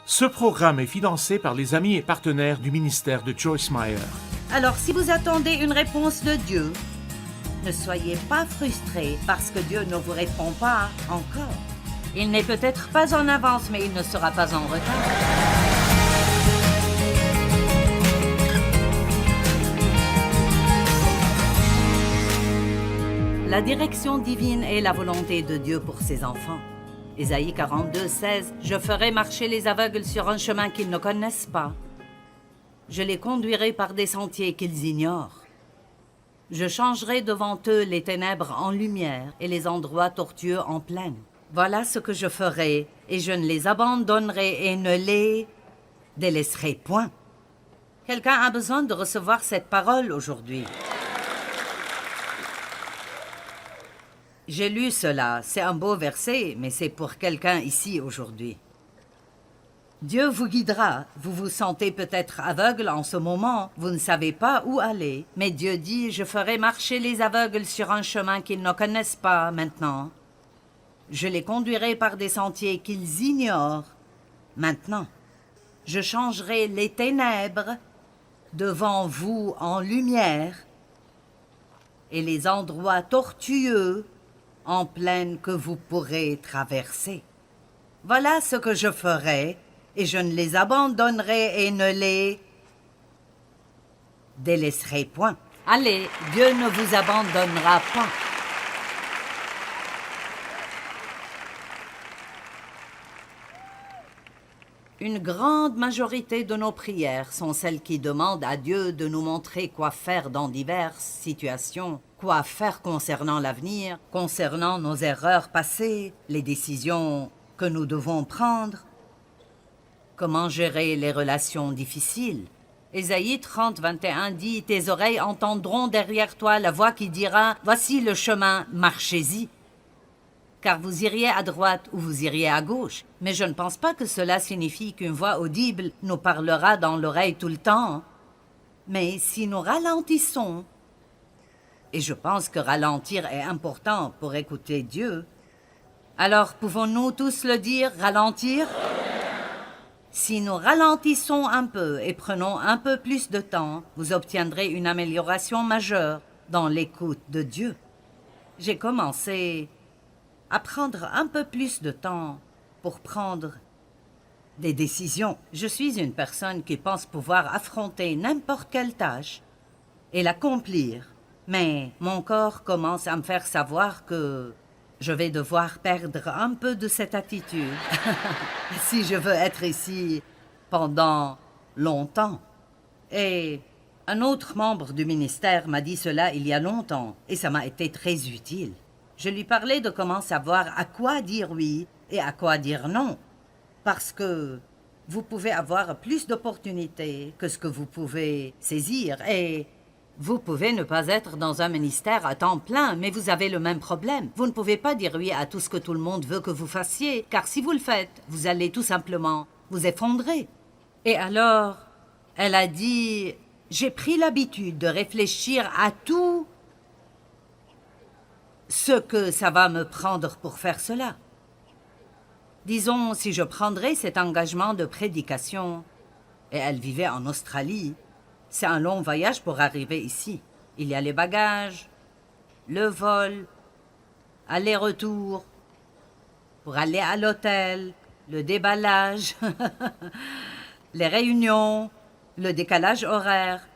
Ce programme est financé par les amis et partenaires du ministère de Joyce Meyer. Alors, si vous attendez une réponse de Dieu, ne soyez pas frustrés parce que Dieu ne vous répond pas encore. Il n'est peut-être pas en avance, mais il ne sera pas en retard. La direction divine est la volonté de Dieu pour ses enfants. Ésaïe 42, 16, « Je ferai marcher les aveugles sur un chemin qu'ils ne connaissent pas. Je les conduirai par des sentiers qu'ils ignorent. Je changerai devant eux les ténèbres en lumière et les endroits tortueux en plaine. Voilà ce que je ferai, et je ne les abandonnerai et ne les délaisserai point. » Quelqu'un a besoin de recevoir cette parole aujourd'hui. J'ai lu cela, c'est un beau verset, mais c'est pour quelqu'un ici aujourd'hui. Dieu vous guidera. Vous vous sentez peut-être aveugle en ce moment. Vous ne savez pas où aller. Mais Dieu dit, je ferai marcher les aveugles sur un chemin qu'ils ne connaissent pas maintenant. Je les conduirai par des sentiers qu'ils ignorent maintenant. Je changerai les ténèbres devant vous en lumière et les endroits tortueux en plaine que vous pourrez traverser. Voilà ce que je ferai, et je ne les abandonnerai et ne les délaisserai point. Allez, Dieu ne vous abandonnera pas. Une grande majorité de nos prières sont celles qui demandent à Dieu de nous montrer quoi faire dans diverses situations, quoi faire concernant l'avenir, concernant nos erreurs passées, les décisions que nous devons prendre, comment gérer les relations difficiles. Ésaïe 30, 21 dit « Tes oreilles entendront derrière toi la voix qui dira « Voici le chemin, marchez-y ». Car vous iriez à droite ou vous iriez à gauche. Mais je ne pense pas que cela signifie qu'une voix audible nous parlera dans l'oreille tout le temps. Mais si nous ralentissons, et je pense que ralentir est important pour écouter Dieu, alors pouvons-nous tous le dire, ralentir? Si nous ralentissons un peu et prenons un peu plus de temps, vous obtiendrez une amélioration majeure dans l'écoute de Dieu. J'ai commencé à prendre un peu plus de temps pour prendre des décisions. Je suis une personne qui pense pouvoir affronter n'importe quelle tâche et l'accomplir, mais mon corps commence à me faire savoir que je vais devoir perdre un peu de cette attitude si je veux être ici pendant longtemps. Et un autre membre du ministère m'a dit cela il y a longtemps et ça m'a été très utile. Je lui parlais de comment savoir à quoi dire oui et à quoi dire non. Parce que vous pouvez avoir plus d'opportunités que ce que vous pouvez saisir. Et vous pouvez ne pas être dans un ministère à temps plein, mais vous avez le même problème. Vous ne pouvez pas dire oui à tout ce que tout le monde veut que vous fassiez, car si vous le faites, vous allez tout simplement vous effondrer. Et alors, elle a dit, j'ai pris l'habitude de réfléchir à tout ce que ça va me prendre pour faire cela. Disons, si je prendrais cet engagement de prédication, et elle vivait en Australie, c'est un long voyage pour arriver ici. Il y a les bagages, le vol, aller-retour, pour aller à l'hôtel, le déballage, les réunions, le décalage horaire,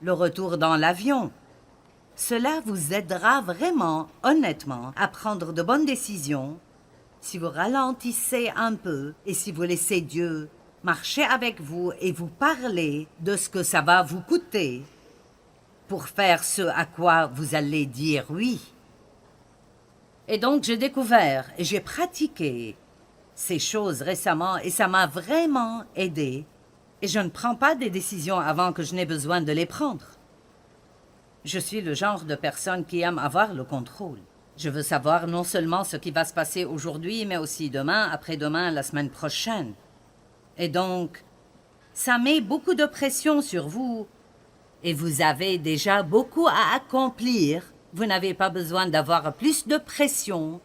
le retour dans l'avion. Cela vous aidera vraiment, honnêtement, à prendre de bonnes décisions si vous ralentissez un peu et si vous laissez Dieu marcher avec vous et vous parler de ce que ça va vous coûter pour faire ce à quoi vous allez dire oui. Et donc j'ai découvert et j'ai pratiqué ces choses récemment et ça m'a vraiment aidé. Et je ne prends pas des décisions avant que je n'ai besoin de les prendre. Je suis le genre de personne qui aime avoir le contrôle. Je veux savoir non seulement ce qui va se passer aujourd'hui, mais aussi demain, après-demain, la semaine prochaine. Et donc, ça met beaucoup de pression sur vous. Et vous avez déjà beaucoup à accomplir. Vous n'avez pas besoin d'avoir plus de pression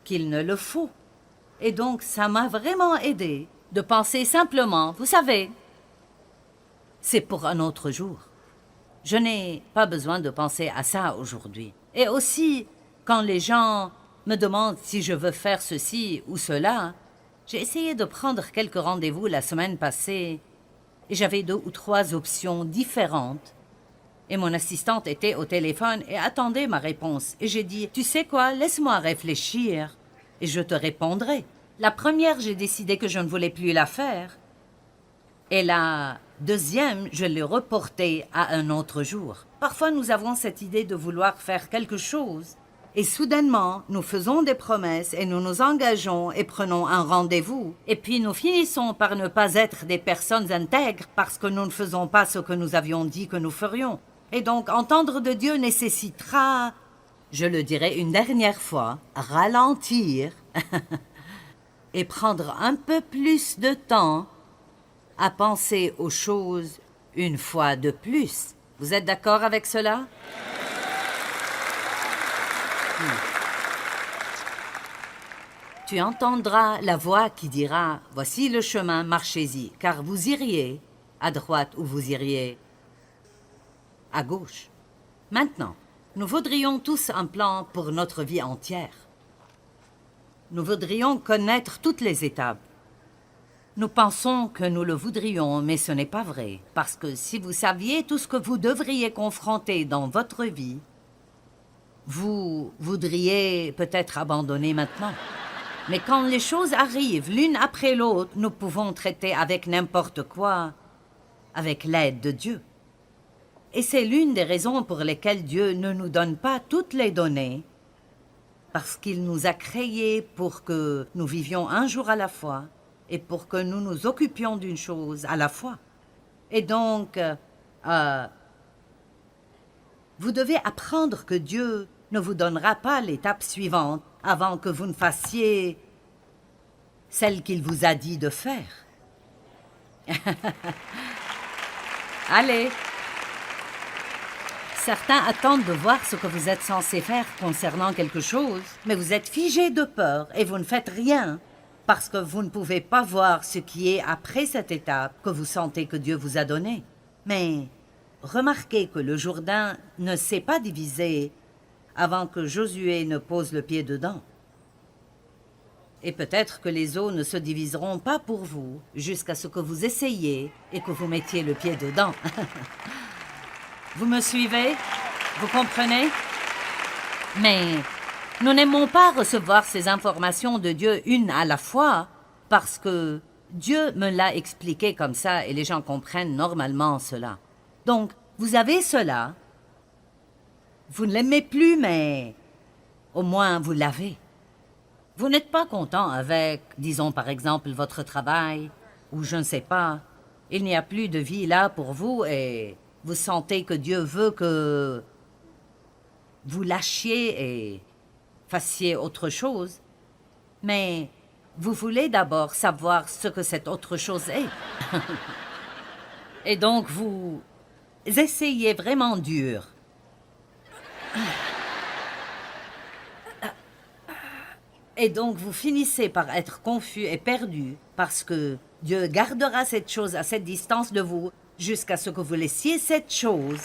qu'il ne le faut. Et donc, ça m'a vraiment aidé de penser simplement, vous savez, c'est pour un autre jour. Je n'ai pas besoin de penser à ça aujourd'hui. Et aussi, quand les gens me demandent si je veux faire ceci ou cela, j'ai essayé de prendre quelques rendez-vous la semaine passée et j'avais 2 ou 3 options différentes. Et mon assistante était au téléphone et attendait ma réponse. Et j'ai dit, tu sais quoi, laisse-moi réfléchir et je te répondrai. La première, j'ai décidé que je ne voulais plus la faire. Et la deuxième, je l'ai reportée à un autre jour. Parfois, nous avons cette idée de vouloir faire quelque chose. Et soudainement, nous faisons des promesses et nous nous engageons et prenons un rendez-vous. Et puis nous finissons par ne pas être des personnes intègres parce que nous ne faisons pas ce que nous avions dit que nous ferions. Et donc, entendre de Dieu nécessitera, je le dirai une dernière fois, ralentir et prendre un peu plus de temps à penser aux choses une fois de plus. Vous êtes d'accord avec cela? Tu entendras la voix qui dira « Voici le chemin, marchez-y, car vous iriez à droite ou vous iriez à gauche. » Maintenant, nous voudrions tous un plan pour notre vie entière. Nous voudrions connaître toutes les étapes. Nous pensons que nous le voudrions, mais ce n'est pas vrai, parce que si vous saviez tout ce que vous devriez confronter dans votre vie, vous voudriez peut-être abandonner maintenant. Mais quand les choses arrivent l'une après l'autre, nous pouvons traiter avec n'importe quoi, avec l'aide de Dieu. Et c'est l'une des raisons pour lesquelles Dieu ne nous donne pas toutes les données, parce qu'il nous a créés pour que nous vivions un jour à la fois et pour que nous nous occupions d'une chose à la fois. Et donc, vous devez apprendre que Dieu ne vous donnera pas l'étape suivante avant que vous ne fassiez celle qu'il vous a dit de faire. Allez! Certains attendent de voir ce que vous êtes censé faire concernant quelque chose, mais vous êtes figé de peur et vous ne faites rien parce que vous ne pouvez pas voir ce qui est après cette étape que vous sentez que Dieu vous a donné. Mais remarquez que le Jourdain ne s'est pas divisé avant que Josué ne pose le pied dedans. Et peut-être que les eaux ne se diviseront pas pour vous jusqu'à ce que vous essayiez et que vous mettiez le pied dedans. Vous me suivez? Vous comprenez? Mais nous n'aimons pas recevoir ces informations de Dieu une à la fois parce que Dieu me l'a expliqué comme ça et les gens comprennent normalement cela. Donc, vous avez cela. Vous ne l'aimez plus, mais au moins vous l'avez. Vous n'êtes pas content avec, disons par exemple, votre travail, ou je ne sais pas. Il n'y a plus de vie là pour vous et vous sentez que Dieu veut que vous lâchiez et fassiez autre chose. Mais vous voulez d'abord savoir ce que cette autre chose est. Et donc vous essayez vraiment dur. Et donc vous finissez par être confus et perdu parce que Dieu gardera cette chose à cette distance de vous jusqu'à ce que vous laissiez cette chose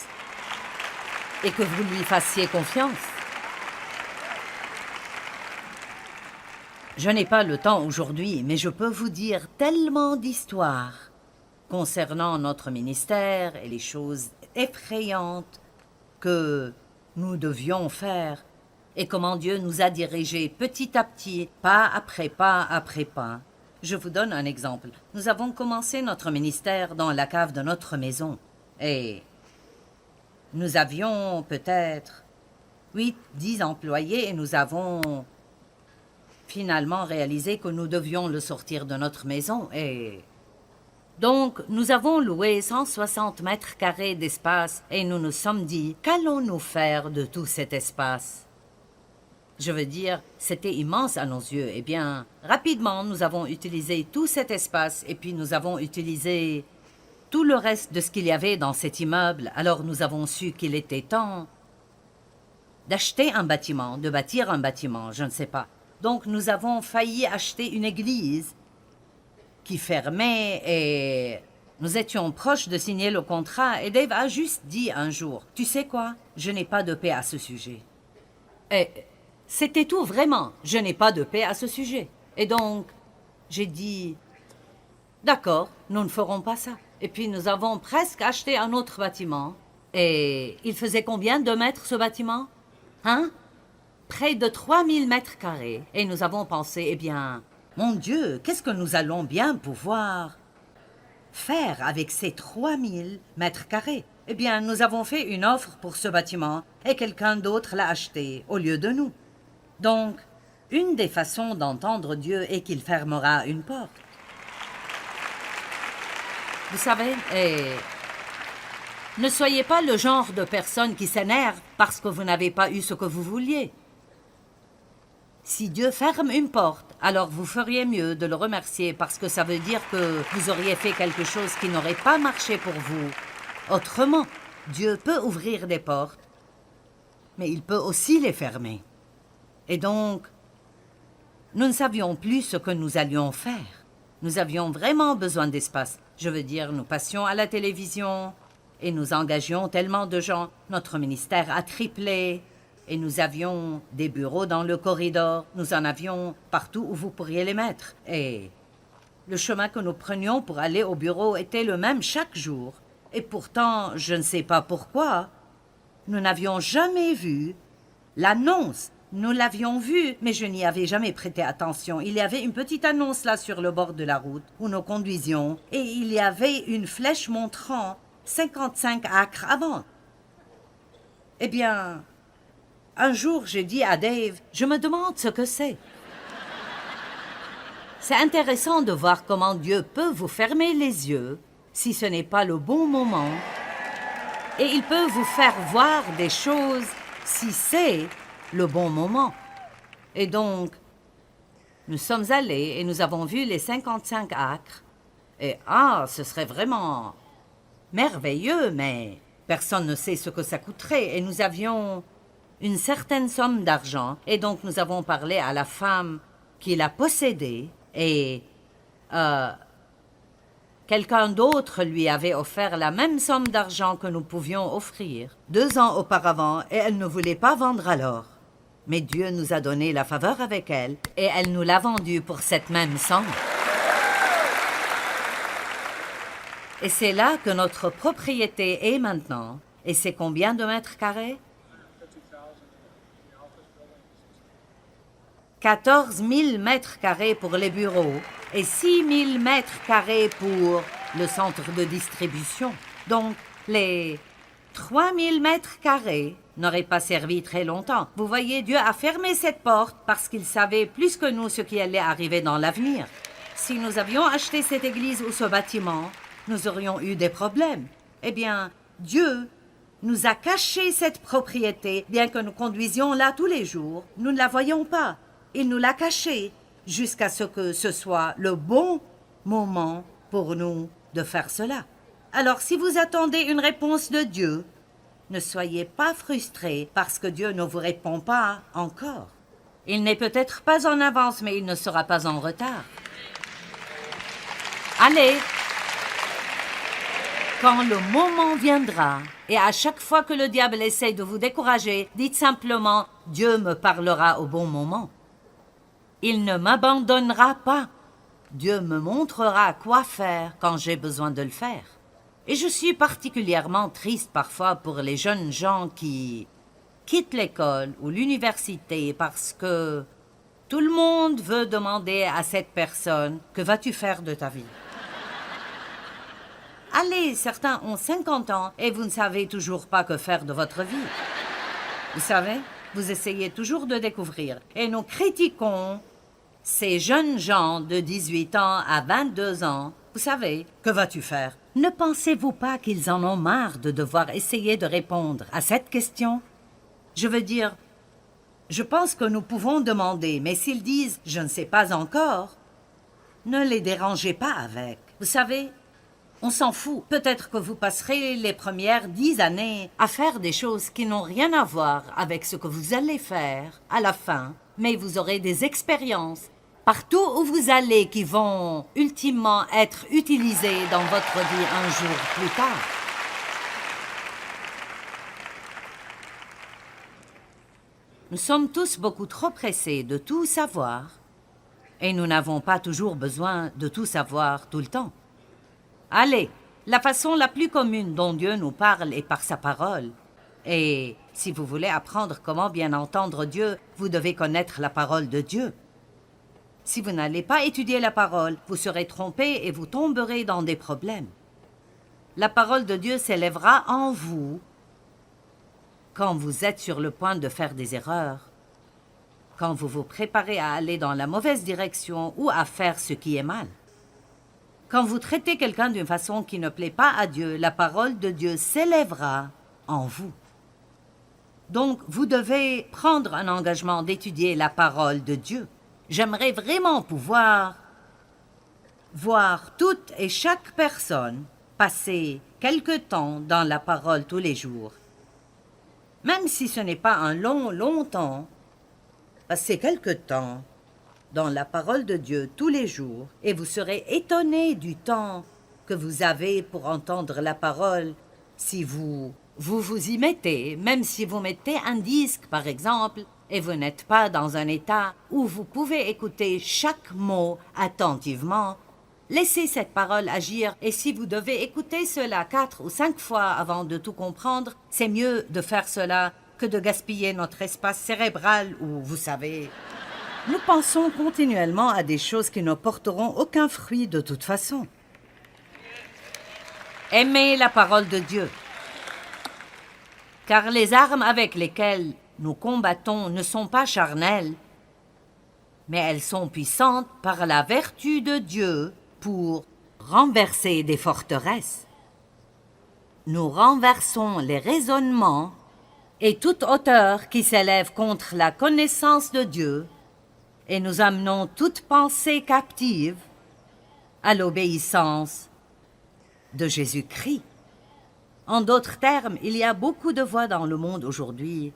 et que vous lui fassiez confiance. Je n'ai pas le temps aujourd'hui, mais je peux vous dire tellement d'histoires concernant notre ministère et les choses effrayantes que nous devions faire et comment Dieu nous a dirigés petit à petit, pas après pas après pas. Je vous donne un exemple. Nous avons commencé notre ministère dans la cave de notre maison et nous avions peut-être 8, 10 employés et nous avons finalement réalisé que nous devions le sortir de notre maison et donc nous avons loué 160 mètres carrés d'espace et nous nous sommes dit qu'allons-nous faire de tout cet espace? Je veux dire, c'était immense à nos yeux. Eh bien, rapidement, nous avons utilisé tout cet espace et puis nous avons utilisé tout le reste de ce qu'il y avait dans cet immeuble. Alors nous avons su qu'il était temps d'acheter un bâtiment, de bâtir un bâtiment, je ne sais pas. Donc nous avons failli acheter une église qui fermait et nous étions proches de signer le contrat et Dave a juste dit un jour, « Tu sais quoi? Je n'ai pas de paix à ce sujet. » Et c'était tout, vraiment. Je n'ai pas de paix à ce sujet. Et donc, j'ai dit, « D'accord, nous ne ferons pas ça. » Et puis nous avons presque acheté un autre bâtiment. Et il faisait combien de mètres ce bâtiment? Hein? Près de 3000 mètres carrés. Et nous avons pensé, eh bien, mon Dieu, qu'est-ce que nous allons bien pouvoir faire avec ces 3000 mètres carrés? Eh bien, nous avons fait une offre pour ce bâtiment et quelqu'un d'autre l'a acheté au lieu de nous. Donc, une des façons d'entendre Dieu est qu'il fermera une porte. Vous savez, ne soyez pas le genre de personne qui s'énerve parce que vous n'avez pas eu ce que vous vouliez. Si Dieu ferme une porte, alors vous feriez mieux de le remercier parce que ça veut dire que vous auriez fait quelque chose qui n'aurait pas marché pour vous. Autrement, Dieu peut ouvrir des portes, mais il peut aussi les fermer. Et donc, nous ne savions plus ce que nous allions faire. Nous avions vraiment besoin d'espace. Je veux dire, nous passions à la télévision et nous engagions tellement de gens. Notre ministère a triplé et nous avions des bureaux dans le corridor. Nous en avions partout où vous pourriez les mettre. Et le chemin que nous prenions pour aller au bureau était le même chaque jour. Et pourtant, je ne sais pas pourquoi, nous n'avions jamais vu l'annonce. Nous l'avions vue, mais je n'y avais jamais prêté attention. Il y avait une petite annonce là sur le bord de la route où nous conduisions, et il y avait une flèche montrant 55 acres à vendre. Eh bien, un jour, j'ai dit à Dave, je me demande ce que c'est. C'est intéressant de voir comment Dieu peut vous fermer les yeux si ce n'est pas le bon moment, et il peut vous faire voir des choses si c'est le bon moment. Et donc, nous sommes allés et nous avons vu les 55 acres. Et ce serait vraiment merveilleux, mais personne ne sait ce que ça coûterait. Et nous avions une certaine somme d'argent. Et donc, nous avons parlé à la femme qui l'a possédé et quelqu'un d'autre lui avait offert la même somme d'argent que nous pouvions offrir 2 ans auparavant et elle ne voulait pas vendre alors. Mais Dieu nous a donné la faveur avec elle et elle nous l'a vendue pour cette même somme. Et c'est là que notre propriété est maintenant. Et c'est combien de mètres carrés? 14 000 mètres carrés pour les bureaux et 6 000 mètres carrés pour le centre de distribution. Donc, les 3 000 mètres carrés n'auraient pas servi très longtemps. Vous voyez, Dieu a fermé cette porte parce qu'il savait plus que nous ce qui allait arriver dans l'avenir. Si nous avions acheté cette église ou ce bâtiment, nous aurions eu des problèmes. Eh bien, Dieu nous a caché cette propriété, bien que nous conduisions là tous les jours. Nous ne la voyons pas. Il nous l'a cachée jusqu'à ce que ce soit le bon moment pour nous de faire cela. Alors, si vous attendez une réponse de Dieu, ne soyez pas frustrés parce que Dieu ne vous répond pas encore. Il n'est peut-être pas en avance, mais il ne sera pas en retard. Allez! Quand le moment viendra, et à chaque fois que le diable essaie de vous décourager, dites simplement « Dieu me parlera au bon moment ». Il ne m'abandonnera pas. Dieu me montrera quoi faire quand j'ai besoin de le faire. Et je suis particulièrement triste parfois pour les jeunes gens qui quittent l'école ou l'université parce que tout le monde veut demander à cette personne « Que vas-tu faire de ta vie ?» Allez, certains ont 50 ans et vous ne savez toujours pas que faire de votre vie. Vous savez, vous essayez toujours de découvrir. Et nous critiquons ces jeunes gens de 18 ans à 22 ans. Vous savez, que vas-tu faire? Ne pensez-vous pas qu'ils en ont marre de devoir essayer de répondre à cette question? Je veux dire, je pense que nous pouvons demander, mais s'ils disent « je ne sais pas encore », ne les dérangez pas avec. Vous savez, on s'en fout. Peut-être que vous passerez les premières 10 années à faire des choses qui n'ont rien à voir avec ce que vous allez faire à la fin, mais vous aurez des expériences partout où vous allez qui vont ultimement être utilisés dans votre vie un jour plus tard. Nous sommes tous beaucoup trop pressés de tout savoir et nous n'avons pas toujours besoin de tout savoir tout le temps. Allez, la façon la plus commune dont Dieu nous parle est par sa parole. Et si vous voulez apprendre comment bien entendre Dieu, vous devez connaître la parole de Dieu. Si vous n'allez pas étudier la parole, vous serez trompé et vous tomberez dans des problèmes. La parole de Dieu s'élèvera en vous quand vous êtes sur le point de faire des erreurs, quand vous vous préparez à aller dans la mauvaise direction ou à faire ce qui est mal. Quand vous traitez quelqu'un d'une façon qui ne plaît pas à Dieu, la parole de Dieu s'élèvera en vous. Donc, vous devez prendre un engagement d'étudier la parole de Dieu. J'aimerais vraiment pouvoir voir toute et chaque personne passer quelque temps dans la parole tous les jours. Même si ce n'est pas un long temps, passez quelque temps dans la parole de Dieu tous les jours et vous serez étonné du temps que vous avez pour entendre la parole si vous y mettez, même si vous mettez un disque par exemple, et vous n'êtes pas dans un état où vous pouvez écouter chaque mot attentivement. Laissez cette parole agir et si vous devez écouter cela 4 ou 5 fois avant de tout comprendre, c'est mieux de faire cela que de gaspiller notre espace cérébral ou, vous savez... Nous pensons continuellement à des choses qui ne porteront aucun fruit de toute façon. Aimez la parole de Dieu. Car les armes avec lesquelles nous combattons ne sont pas charnelles, mais elles sont puissantes par la vertu de Dieu pour renverser des forteresses. Nous renversons les raisonnements et toute hauteur qui s'élève contre la connaissance de Dieu, et nous amenons toute pensée captive à l'obéissance de Jésus-Christ. En d'autres termes, il y a beaucoup de voix dans le monde aujourd'hui,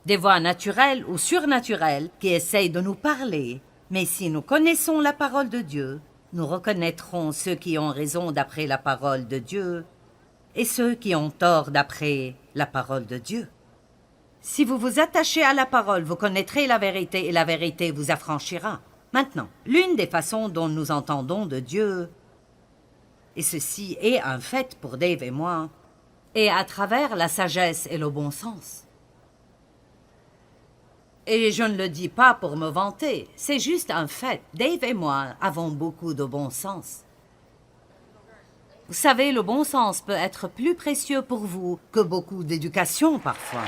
des voix naturelles ou surnaturelles qui essayent de nous parler, mais si nous connaissons la parole de Dieu, nous reconnaîtrons ceux qui ont raison d'après la parole de Dieu et ceux qui ont tort d'après la parole de Dieu. Si vous vous attachez à la parole, vous connaîtrez la vérité et la vérité vous affranchira. Maintenant, l'une des façons dont nous entendons de Dieu, et ceci est un fait pour Dave et moi, est à travers la sagesse et le bon sens. Et je ne le dis pas pour me vanter, c'est juste un fait. Dave et moi avons beaucoup de bon sens. Vous savez, le bon sens peut être plus précieux pour vous que beaucoup d'éducation parfois.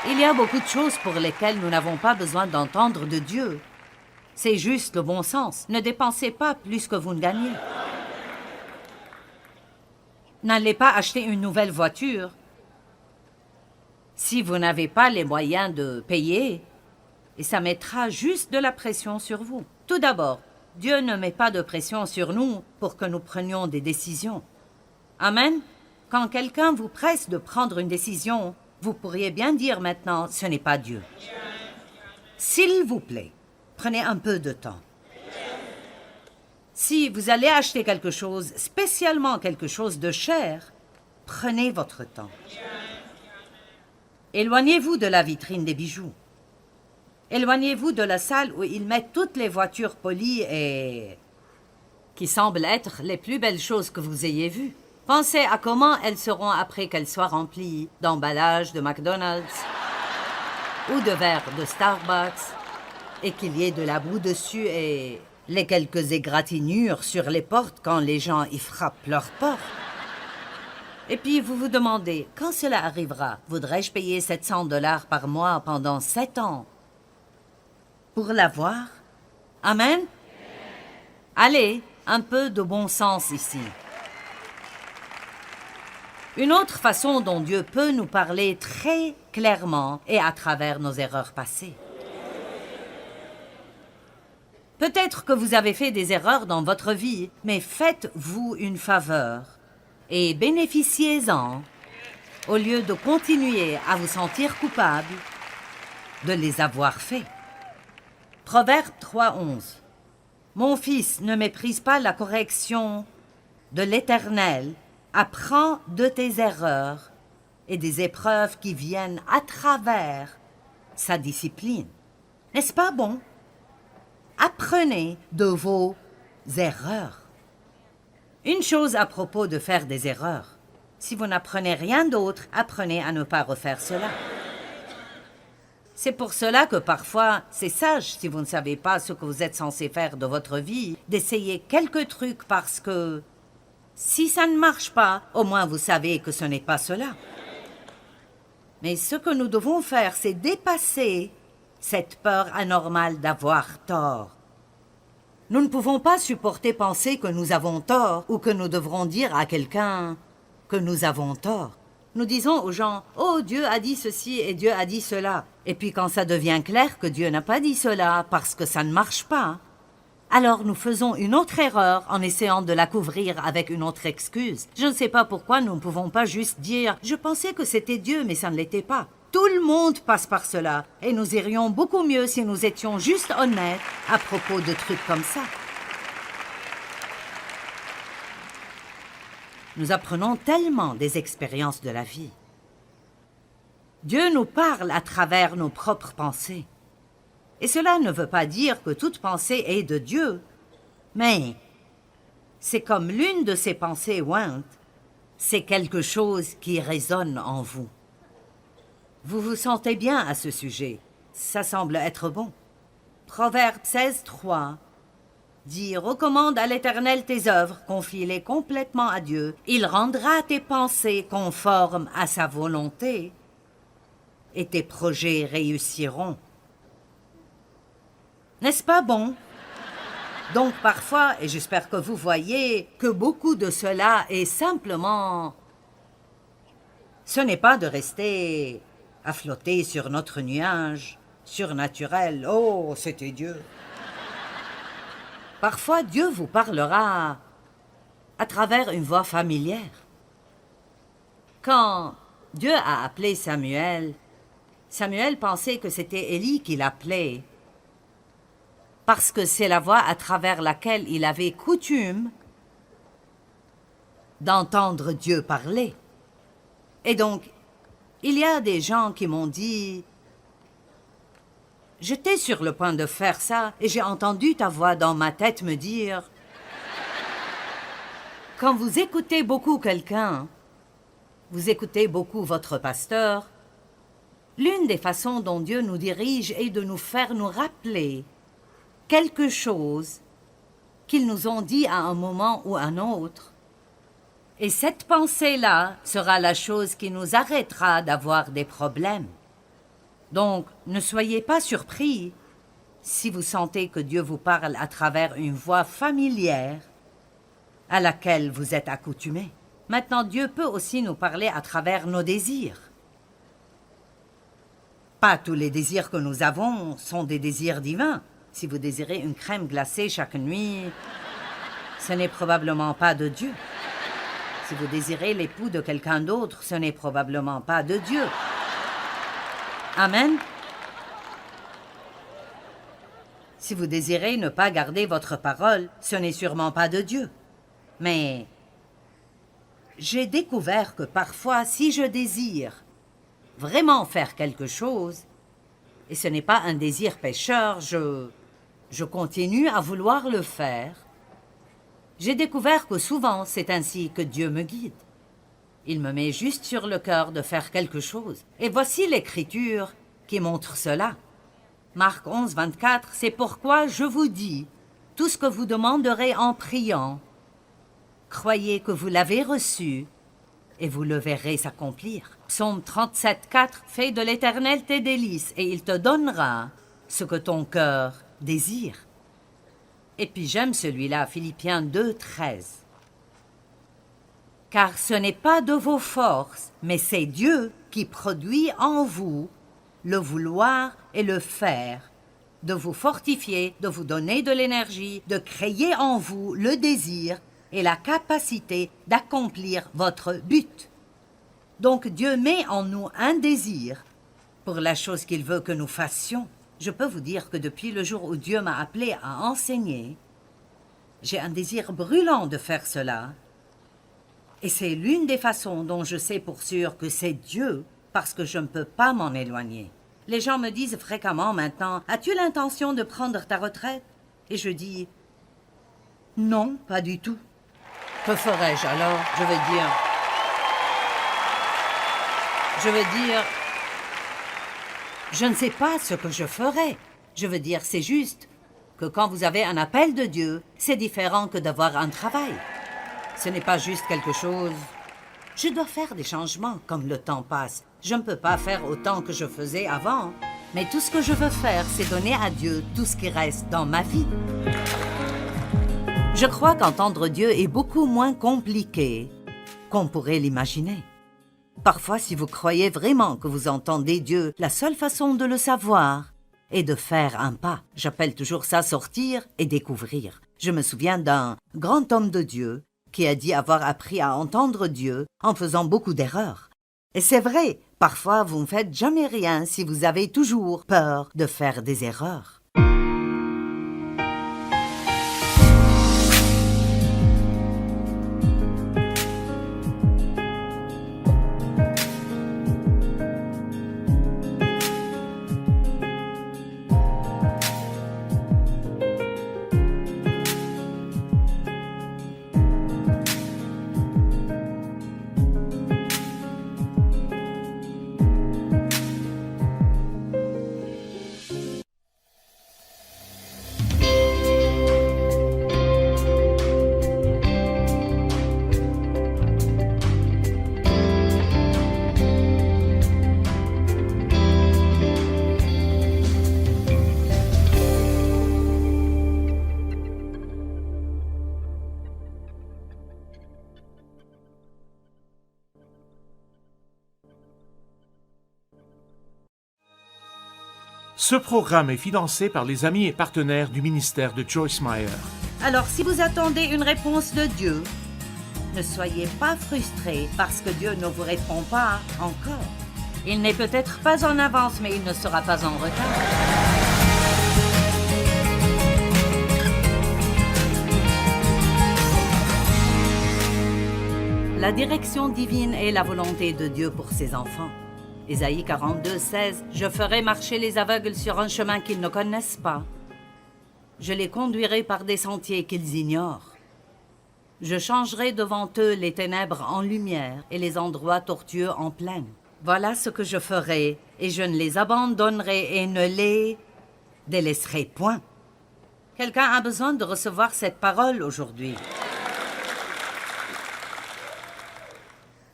Il y a beaucoup de choses pour lesquelles nous n'avons pas besoin d'entendre de Dieu. C'est juste le bon sens. Ne dépensez pas plus que vous ne gagnez. N'allez pas acheter une nouvelle voiture si vous n'avez pas les moyens de payer, et ça mettra juste de la pression sur vous. Tout d'abord, Dieu ne met pas de pression sur nous pour que nous prenions des décisions. Amen. Quand quelqu'un vous presse de prendre une décision, vous pourriez bien dire maintenant, ce n'est pas Dieu. S'il vous plaît, prenez un peu de temps. Si vous allez acheter quelque chose, spécialement quelque chose de cher, prenez votre temps. Éloignez-vous de la vitrine des bijoux. Éloignez-vous de la salle où ils mettent toutes les voitures polies et qui semblent être les plus belles choses que vous ayez vues. Pensez à comment elles seront après qu'elles soient remplies d'emballages de McDonald's ou de verres de Starbucks et qu'il y ait de la boue dessus et les quelques égratignures sur les portes quand les gens y frappent leurs portes. Et puis vous vous demandez, quand cela arrivera, voudrais-je payer 700 $ par mois pendant 7 ans pour l'avoir? Amen? Allez, un peu de bon sens ici. Une autre façon dont Dieu peut nous parler très clairement est à travers nos erreurs passées. Peut-être que vous avez fait des erreurs dans votre vie, mais faites-vous une faveur et bénéficiez-en au lieu de continuer à vous sentir coupable de les avoir faits. Proverbe 3:11. Mon fils, ne méprise pas la correction de l'Éternel, apprends de tes erreurs et des épreuves qui viennent à travers sa discipline. N'est-ce pas bon? Apprenez de vos erreurs. Une chose à propos de faire des erreurs. Si vous n'apprenez rien d'autre, apprenez à ne pas refaire cela. C'est pour cela que parfois, c'est sage, si vous ne savez pas ce que vous êtes censé faire de votre vie, d'essayer quelques trucs parce que si ça ne marche pas, au moins vous savez que ce n'est pas cela. Mais ce que nous devons faire, c'est dépasser cette peur anormale d'avoir tort. Nous ne pouvons pas supporter penser que nous avons tort ou que nous devrons dire à quelqu'un que nous avons tort. Nous disons aux gens « Oh, Dieu a dit ceci et Dieu a dit cela ». Et puis quand ça devient clair que Dieu n'a pas dit cela parce que ça ne marche pas, alors nous faisons une autre erreur en essayant de la couvrir avec une autre excuse. Je ne sais pas pourquoi nous ne pouvons pas juste dire « Je pensais que c'était Dieu, mais ça ne l'était pas ». Tout le monde passe par cela et nous irions beaucoup mieux si nous étions juste honnêtes à propos de trucs comme ça. Nous apprenons tellement des expériences de la vie. Dieu nous parle à travers nos propres pensées. Et cela ne veut pas dire que toute pensée est de Dieu, mais c'est comme l'une de ces pensées ointes, c'est quelque chose qui résonne en vous. Vous vous sentez bien à ce sujet, ça semble être bon. Proverbe 16:3 dit « Recommande à l'Éternel tes œuvres, confie-les complètement à Dieu, il rendra tes pensées conformes à sa volonté et tes projets réussiront. » N'est-ce pas bon? Donc parfois, et j'espère que vous voyez que beaucoup de cela est simplement... Ce n'est pas de rester à flotter sur notre nuage surnaturel. Oh, c'était Dieu. Parfois, Dieu vous parlera à travers une voix familière. Quand Dieu a appelé Samuel, Samuel pensait que c'était Élie qui l'appelait, parce que c'est la voix à travers laquelle il avait coutume d'entendre Dieu parler. Et donc, il y a des gens qui m'ont dit « J'étais sur le point de faire ça et j'ai entendu ta voix dans ma tête me dire... » Quand vous écoutez beaucoup quelqu'un, vous écoutez beaucoup votre pasteur, l'une des façons dont Dieu nous dirige est de nous faire nous rappeler quelque chose qu'ils nous ont dit à un moment ou un autre. Et cette pensée-là sera la chose qui nous arrêtera d'avoir des problèmes. Donc, ne soyez pas surpris si vous sentez que Dieu vous parle à travers une voix familière à laquelle vous êtes accoutumés. Maintenant, Dieu peut aussi nous parler à travers nos désirs. Pas tous les désirs que nous avons sont des désirs divins. Si vous désirez une crème glacée chaque nuit, ce n'est probablement pas de Dieu. Si vous désirez l'époux de quelqu'un d'autre, ce n'est probablement pas de Dieu. Amen. Si vous désirez ne pas garder votre parole, ce n'est sûrement pas de Dieu. Mais j'ai découvert que parfois, si je désire vraiment faire quelque chose, et ce n'est pas un désir pécheur, je continue à vouloir le faire. J'ai découvert que souvent, c'est ainsi que Dieu me guide. Il me met juste sur le cœur de faire quelque chose. Et voici l'Écriture qui montre cela. Marc 11:24, c'est pourquoi je vous dis, tout ce que vous demanderez en priant, croyez que vous l'avez reçu et vous le verrez s'accomplir. Psaume 37:4, fais de l'Éternel tes délices et il te donnera ce que ton cœur désire. Et puis j'aime celui-là, Philippiens 2:13. Car ce n'est pas de vos forces, mais c'est Dieu qui produit en vous le vouloir et le faire, de vous fortifier, de vous donner de l'énergie, de créer en vous le désir et la capacité d'accomplir votre but. Donc Dieu met en nous un désir pour la chose qu'il veut que nous fassions. Je peux vous dire que depuis le jour où Dieu m'a appelé à enseigner, j'ai un désir brûlant de faire cela. Et c'est l'une des façons dont je sais pour sûr que c'est Dieu, parce que je ne peux pas m'en éloigner. Les gens me disent fréquemment maintenant, « As-tu l'intention de prendre ta retraite ?» Et je dis, « Non, pas du tout. » Que ferais-je alors? Je veux dire, je ne sais pas ce que je ferais. Je veux dire, c'est juste que quand vous avez un appel de Dieu, c'est différent que d'avoir un travail. Ce n'est pas juste quelque chose... Je dois faire des changements comme le temps passe. Je ne peux pas faire autant que je faisais avant. Mais tout ce que je veux faire, c'est donner à Dieu tout ce qui reste dans ma vie. Je crois qu'entendre Dieu est beaucoup moins compliqué qu'on pourrait l'imaginer. Parfois, si vous croyez vraiment que vous entendez Dieu, la seule façon de le savoir est de faire un pas. J'appelle toujours ça sortir et découvrir. Je me souviens d'un grand homme de Dieu qui a dit avoir appris à entendre Dieu en faisant beaucoup d'erreurs. Et c'est vrai, parfois vous ne faites jamais rien si vous avez toujours peur de faire des erreurs. Ce programme est financé par les amis et partenaires du ministère de Joyce Meyer. Alors, si vous attendez une réponse de Dieu, ne soyez pas frustrés parce que Dieu ne vous répond pas encore. Il n'est peut-être pas en avance, mais il ne sera pas en retard. La direction divine est la volonté de Dieu pour ses enfants. Ésaïe 42, 16, « Je ferai marcher les aveugles sur un chemin qu'ils ne connaissent pas. Je les conduirai par des sentiers qu'ils ignorent. Je changerai devant eux les ténèbres en lumière et les endroits tortueux en plaine. Voilà ce que je ferai, et je ne les abandonnerai et ne les délaisserai point. » Quelqu'un a besoin de recevoir cette parole aujourd'hui.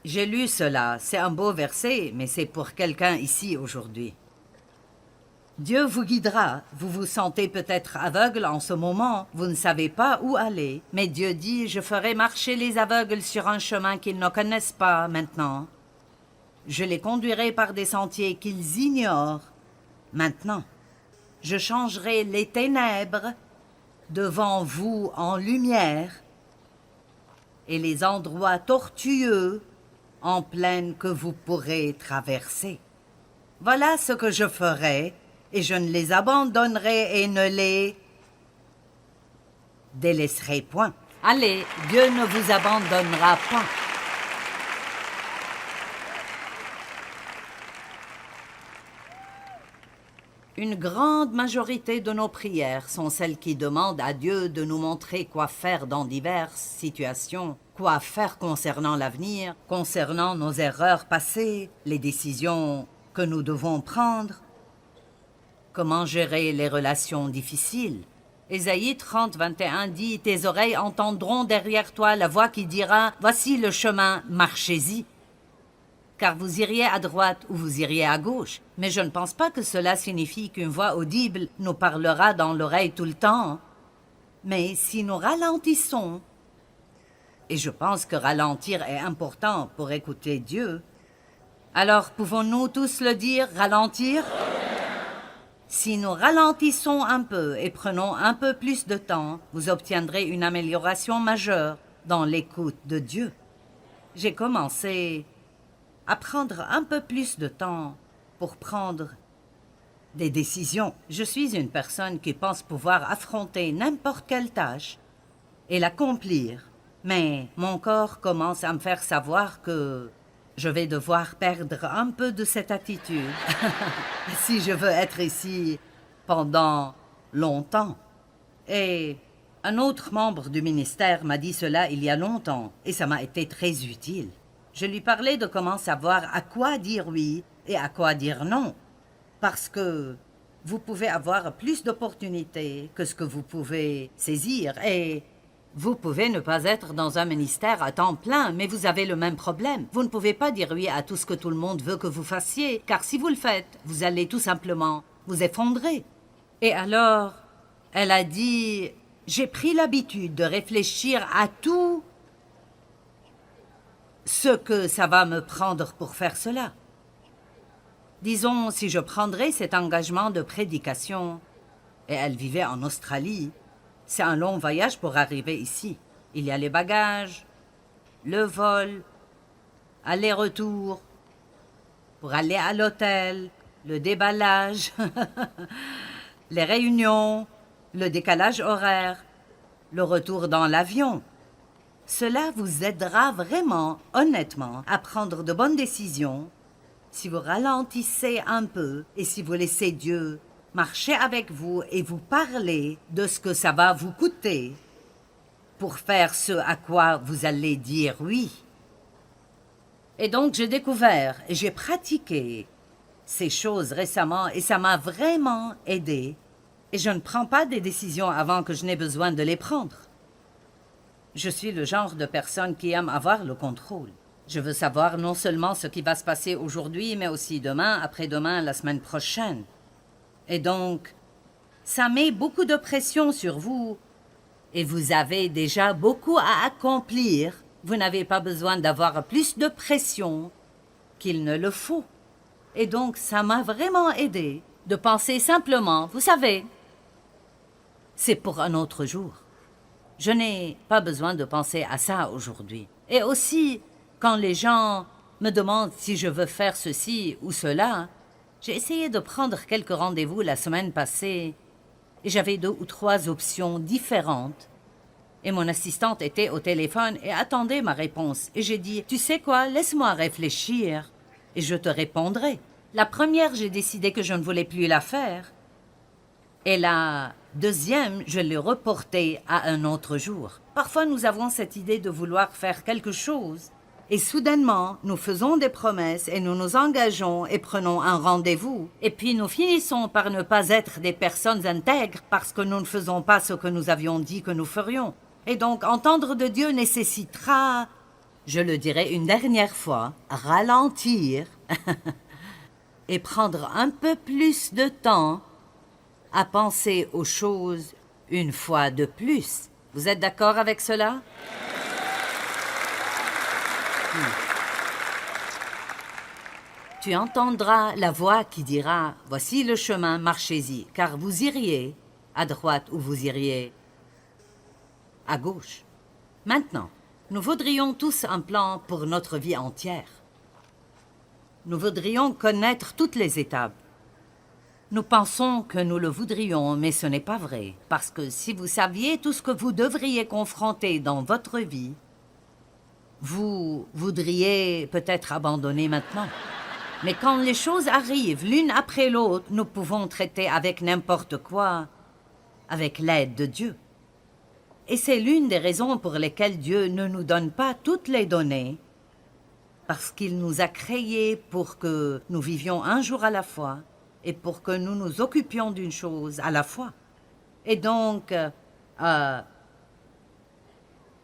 J'ai lu cela, c'est un beau verset, mais c'est pour quelqu'un ici aujourd'hui. Dieu vous guidera, vous vous sentez peut-être aveugle en ce moment, vous ne savez pas où aller, mais Dieu dit « Je ferai marcher les aveugles sur un chemin qu'ils ne connaissent pas maintenant. Je les conduirai par des sentiers qu'ils ignorent maintenant. Je changerai les ténèbres devant vous en lumière et les endroits tortueux en plaine que vous pourrez traverser. Voilà ce que je ferai, et je ne les abandonnerai et ne les délaisserai point. » Allez, Dieu ne vous abandonnera pas. Une grande majorité de nos prières sont celles qui demandent à Dieu de nous montrer quoi faire dans diverses situations, quoi faire concernant l'avenir, concernant nos erreurs passées, les décisions que nous devons prendre, comment gérer les relations difficiles. Ésaïe 30, 21 dit « Tes oreilles entendront derrière toi la voix qui dira « Voici le chemin, marchez-y ». Car vous iriez à droite ou vous iriez à gauche. Mais je ne pense pas que cela signifie qu'une voix audible nous parlera dans l'oreille tout le temps. Mais si nous ralentissons, et je pense que ralentir est important pour écouter Dieu, alors pouvons-nous tous le dire, ralentir? Si nous ralentissons un peu et prenons un peu plus de temps, vous obtiendrez une amélioration majeure dans l'écoute de Dieu. J'ai commencé à prendre un peu plus de temps pour prendre des décisions. Je suis une personne qui pense pouvoir affronter n'importe quelle tâche et l'accomplir. Mais mon corps commence à me faire savoir que je vais devoir perdre un peu de cette attitude si je veux être ici pendant longtemps. Et un autre membre du ministère m'a dit cela il y a longtemps et ça m'a été très utile. Je lui parlais de comment savoir à quoi dire oui et à quoi dire non. Parce que vous pouvez avoir plus d'opportunités que ce que vous pouvez saisir. Et vous pouvez ne pas être dans un ministère à temps plein, mais vous avez le même problème. Vous ne pouvez pas dire oui à tout ce que tout le monde veut que vous fassiez, car si vous le faites, vous allez tout simplement vous effondrer. Et alors, elle a dit, j'ai pris l'habitude de réfléchir à tout ce que ça va me prendre pour faire cela. Disons, si je prendrais cet engagement de prédication, et elle vivait en Australie, c'est un long voyage pour arriver ici. Il y a les bagages, le vol, aller-retour, pour aller à l'hôtel, le déballage, les réunions, le décalage horaire, le retour dans l'avion. Cela vous aidera vraiment, honnêtement, à prendre de bonnes décisions si vous ralentissez un peu et si vous laissez Dieu marcher avec vous et vous parler de ce que ça va vous coûter pour faire ce à quoi vous allez dire oui. Et donc j'ai découvert et j'ai pratiqué ces choses récemment et ça m'a vraiment aidé. Et je ne prends pas des décisions avant que je n'ai besoin de les prendre. Je suis le genre de personne qui aime avoir le contrôle. Je veux savoir non seulement ce qui va se passer aujourd'hui, mais aussi demain, après-demain, la semaine prochaine. Et donc, ça met beaucoup de pression sur vous. Et vous avez déjà beaucoup à accomplir. Vous n'avez pas besoin d'avoir plus de pression qu'il ne le faut. Et donc, ça m'a vraiment aidé de penser simplement, vous savez, c'est pour un autre jour. Je n'ai pas besoin de penser à ça aujourd'hui. Et aussi, quand les gens me demandent si je veux faire ceci ou cela, j'ai essayé de prendre quelques rendez-vous la semaine passée et j'avais 2 ou 3 options différentes. Et mon assistante était au téléphone et attendait ma réponse. Et j'ai dit, tu sais quoi, laisse-moi réfléchir et je te répondrai. La première, j'ai décidé que je ne voulais plus la faire. Et la deuxième, je l'ai reportée à un autre jour. Parfois, nous avons cette idée de vouloir faire quelque chose. Et soudainement, nous faisons des promesses et nous nous engageons et prenons un rendez-vous. Et puis nous finissons par ne pas être des personnes intègres parce que nous ne faisons pas ce que nous avions dit que nous ferions. Et donc, entendre de Dieu nécessitera, je le dirai une dernière fois, ralentir et prendre un peu plus de temps à penser aux choses une fois de plus. Vous êtes d'accord avec cela? Tu entendras la voix qui dira « Voici le chemin, marchez-y, car vous iriez à droite ou vous iriez à gauche. » Maintenant, nous voudrions tous un plan pour notre vie entière. Nous voudrions connaître toutes les étapes. Nous pensons que nous le voudrions, mais ce n'est pas vrai, parce que si vous saviez tout ce que vous devriez confronter dans votre vie, vous voudriez peut-être abandonner maintenant. Mais quand les choses arrivent l'une après l'autre, nous pouvons traiter avec n'importe quoi, avec l'aide de Dieu. Et c'est l'une des raisons pour lesquelles Dieu ne nous donne pas toutes les données, parce qu'il nous a créés pour que nous vivions un jour à la fois et pour que nous nous occupions d'une chose à la fois. Et donc,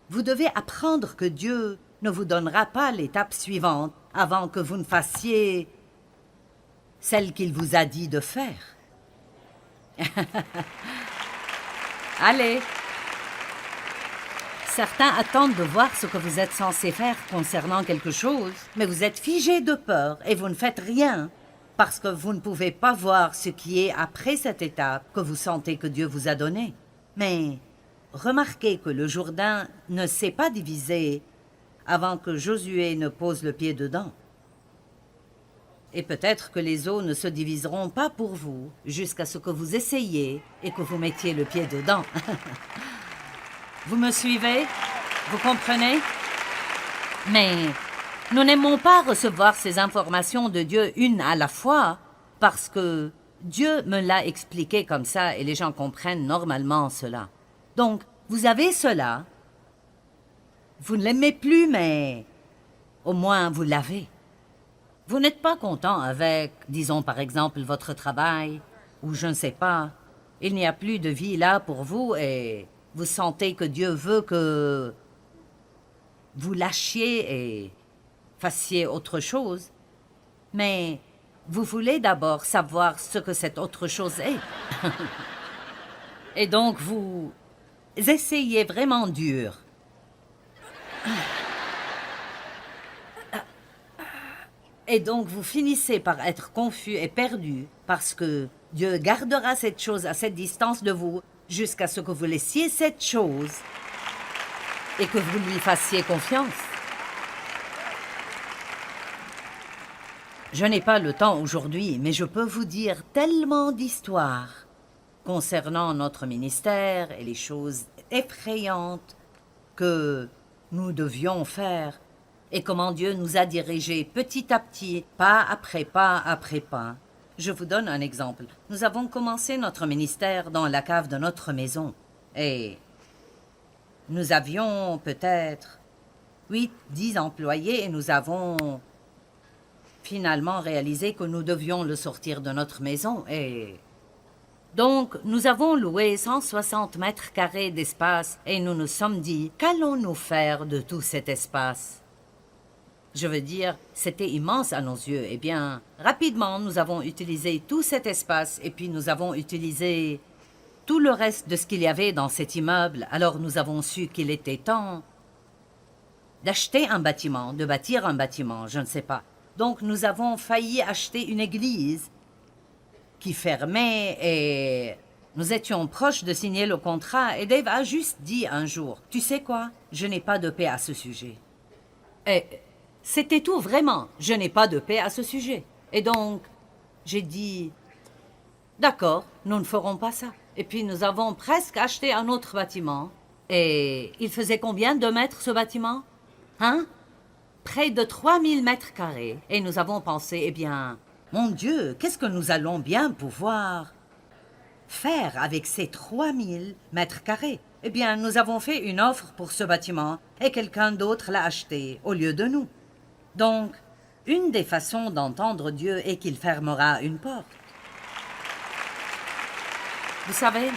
vous devez apprendre que Dieu ne vous donnera pas l'étape suivante avant que vous ne fassiez celle qu'il vous a dit de faire. Allez! Certains attendent de voir ce que vous êtes censé faire concernant quelque chose, mais vous êtes figé de peur et vous ne faites rien parce que vous ne pouvez pas voir ce qui est après cette étape que vous sentez que Dieu vous a donné. Mais remarquez que le Jourdain ne s'est pas divisé avant que Josué ne pose le pied dedans. Et peut-être que les eaux ne se diviseront pas pour vous jusqu'à ce que vous essayiez et que vous mettiez le pied dedans. Vous me suivez? Vous comprenez? Mais nous n'aimons pas recevoir ces informations de Dieu une à la fois parce que Dieu me l'a expliqué comme ça et les gens comprennent normalement cela. Donc, vous avez cela. Vous ne l'aimez plus, mais au moins vous l'avez. Vous n'êtes pas content avec, disons par exemple, votre travail, ou je ne sais pas. Il n'y a plus de vie là pour vous et vous sentez que Dieu veut que vous lâchiez et fassiez autre chose. Mais vous voulez d'abord savoir ce que cette autre chose est. Et donc vous essayez vraiment dur. Et donc vous finissez par être confus et perdu parce que Dieu gardera cette chose à cette distance de vous jusqu'à ce que vous laissiez cette chose et que vous lui fassiez confiance. Je n'ai pas le temps aujourd'hui, mais je peux vous dire tellement d'histoires concernant notre ministère et les choses effrayantes que nous devions faire et comment Dieu nous a dirigés petit à petit, pas après pas après pas. Je vous donne un exemple. Nous avons commencé notre ministère dans la cave de notre maison et nous avions peut-être 8, 10 employés et nous avons finalement réalisé que nous devions le sortir de notre maison et donc nous avons loué 160 mètres carrés d'espace et nous nous sommes dit qu'allons-nous faire de tout cet espace? Je veux dire, c'était immense à nos yeux. Eh bien, rapidement, nous avons utilisé tout cet espace et puis nous avons utilisé tout le reste de ce qu'il y avait dans cet immeuble. Alors nous avons su qu'il était temps d'acheter un bâtiment, de bâtir un bâtiment, je ne sais pas. Donc nous avons failli acheter une église qui fermait et nous étions proches de signer le contrat et Dave a juste dit un jour, « Tu sais quoi? Je n'ai pas de paix à ce sujet. » Et c'était tout, vraiment. Je n'ai pas de paix à ce sujet. Et donc, j'ai dit, d'accord, nous ne ferons pas ça. Et puis nous avons presque acheté un autre bâtiment. Et il faisait combien de mètres ce bâtiment? Hein? Près de 3000 mètres carrés. Et nous avons pensé, eh bien, mon Dieu, qu'est-ce que nous allons bien pouvoir faire avec ces 3000 mètres carrés? Eh bien, nous avons fait une offre pour ce bâtiment et quelqu'un d'autre l'a acheté au lieu de nous. Donc, une des façons d'entendre Dieu est qu'il fermera une porte. Vous savez,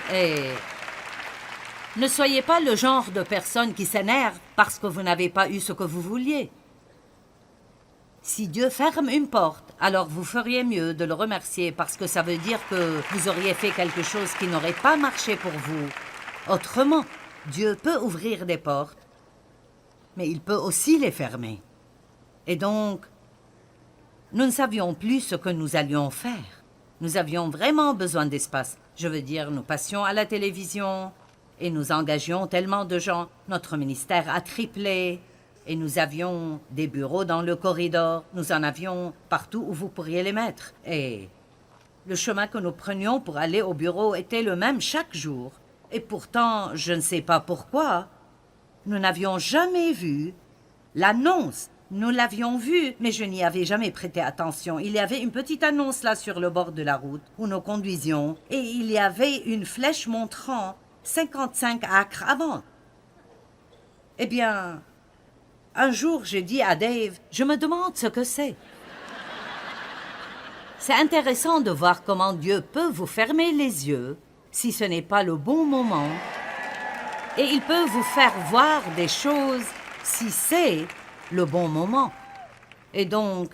ne soyez pas le genre de personne qui s'énerve parce que vous n'avez pas eu ce que vous vouliez. Si Dieu ferme une porte, alors vous feriez mieux de le remercier parce que ça veut dire que vous auriez fait quelque chose qui n'aurait pas marché pour vous. Autrement, Dieu peut ouvrir des portes, mais il peut aussi les fermer. Et donc, nous ne savions plus ce que nous allions faire. Nous avions vraiment besoin d'espace. Je veux dire, nous passions à la télévision et nous engagions tellement de gens. Notre ministère a triplé et nous avions des bureaux dans le corridor. Nous en avions partout où vous pourriez les mettre. Et le chemin que nous prenions pour aller au bureau était le même chaque jour. Et pourtant, je ne sais pas pourquoi, nous n'avions jamais vu l'annonce. Nous l'avions vue, mais je n'y avais jamais prêté attention. Il y avait une petite annonce là sur le bord de la route où nous conduisions et il y avait une flèche montrant 55 acres avant. Eh bien, un jour, j'ai dit à Dave, je me demande ce que c'est. C'est intéressant de voir comment Dieu peut vous fermer les yeux si ce n'est pas le bon moment et il peut vous faire voir des choses si c'est le bon moment. Et donc,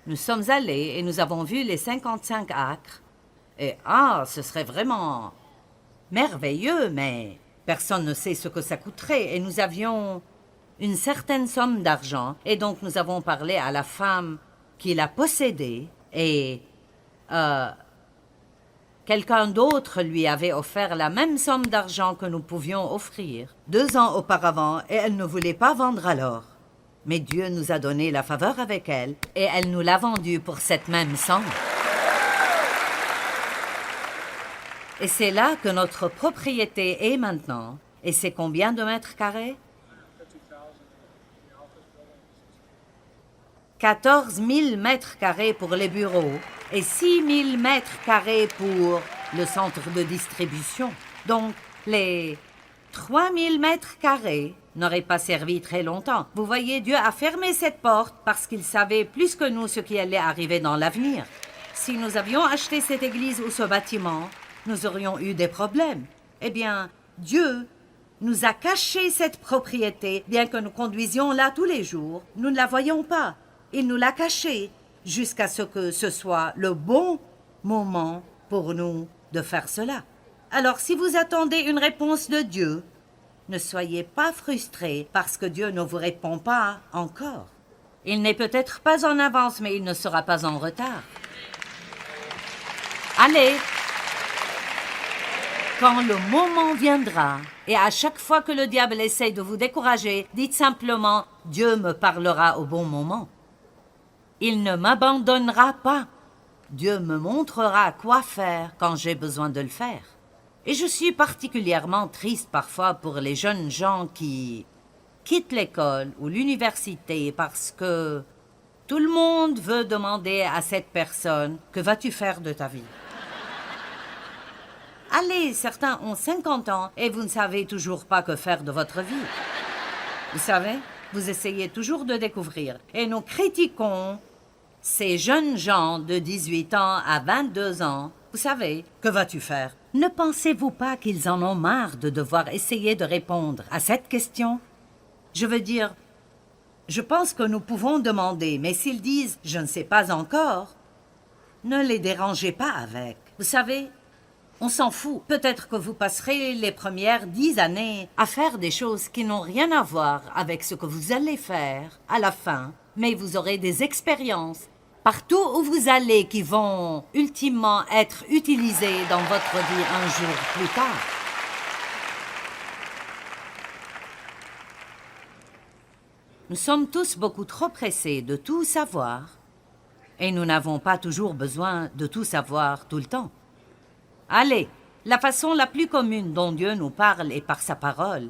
nous sommes allés et nous avons vu les 55 acres. Et ce serait vraiment merveilleux, mais personne ne sait ce que ça coûterait. Et nous avions une certaine somme d'argent. Et donc, nous avons parlé à la femme qui l'a possédé et quelqu'un d'autre lui avait offert la même somme d'argent que nous pouvions offrir 2 ans auparavant et elle ne voulait pas vendre alors. Mais Dieu nous a donné la faveur avec elle, et elle nous l'a vendue pour cette même somme. Et c'est là que notre propriété est maintenant. Et c'est combien de mètres carrés? 14 000 mètres carrés pour les bureaux et 6 000 mètres carrés pour le centre de distribution. Donc, les 3 000 mètres carrés n'auraient pas servi très longtemps. Vous voyez, Dieu a fermé cette porte parce qu'il savait plus que nous ce qui allait arriver dans l'avenir. Si nous avions acheté cette église ou ce bâtiment, nous aurions eu des problèmes. Eh bien, Dieu nous a caché cette propriété, bien que nous conduisions là tous les jours. Nous ne la voyons pas. Il nous l'a cachée jusqu'à ce que ce soit le bon moment pour nous de faire cela. Alors, si vous attendez une réponse de Dieu, ne soyez pas frustrés parce que Dieu ne vous répond pas encore. Il n'est peut-être pas en avance, mais il ne sera pas en retard. Allez! Quand le moment viendra, et à chaque fois que le diable essaye de vous décourager, dites simplement « Dieu me parlera au bon moment ». Il ne m'abandonnera pas. Dieu me montrera quoi faire quand j'ai besoin de le faire. Et je suis particulièrement triste parfois pour les jeunes gens qui quittent l'école ou l'université parce que tout le monde veut demander à cette personne « Que vas-tu faire de ta vie ?» Allez, certains ont 50 ans et vous ne savez toujours pas que faire de votre vie. Vous savez, vous essayez toujours de découvrir. Et nous critiquons ces jeunes gens de 18 ans à 22 ans. Vous savez, que vas-tu faire? Ne pensez-vous pas qu'ils en ont marre de devoir essayer de répondre à cette question? Je veux dire, je pense que nous pouvons demander, mais s'ils disent « je ne sais pas encore », ne les dérangez pas avec. Vous savez, on s'en fout. Peut-être que vous passerez les premières 10 années à faire des choses qui n'ont rien à voir avec ce que vous allez faire à la fin, mais vous aurez des expériences partout où vous allez qui vont ultimement être utilisées dans votre vie un jour plus tard. Nous sommes tous beaucoup trop pressés de tout savoir et nous n'avons pas toujours besoin de tout savoir tout le temps. Allez, la façon la plus commune dont Dieu nous parle est par sa parole.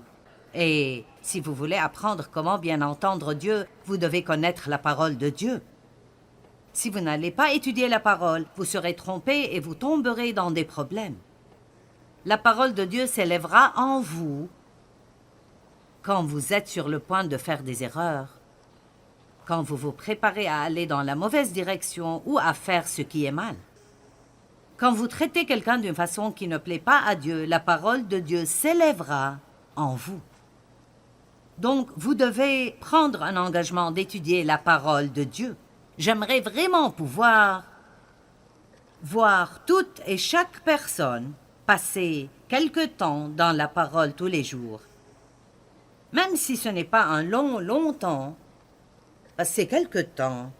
Et si vous voulez apprendre comment bien entendre Dieu, vous devez connaître la parole de Dieu. Si vous n'allez pas étudier la parole, vous serez trompé et vous tomberez dans des problèmes. La parole de Dieu s'élèvera en vous quand vous êtes sur le point de faire des erreurs, quand vous vous préparez à aller dans la mauvaise direction ou à faire ce qui est mal. Quand vous traitez quelqu'un d'une façon qui ne plaît pas à Dieu, la parole de Dieu s'élèvera en vous. Donc, vous devez prendre un engagement d'étudier la parole de Dieu. J'aimerais vraiment pouvoir voir toute et chaque personne passer quelque temps dans la parole tous les jours. Même si ce n'est pas un long temps, passez quelque temps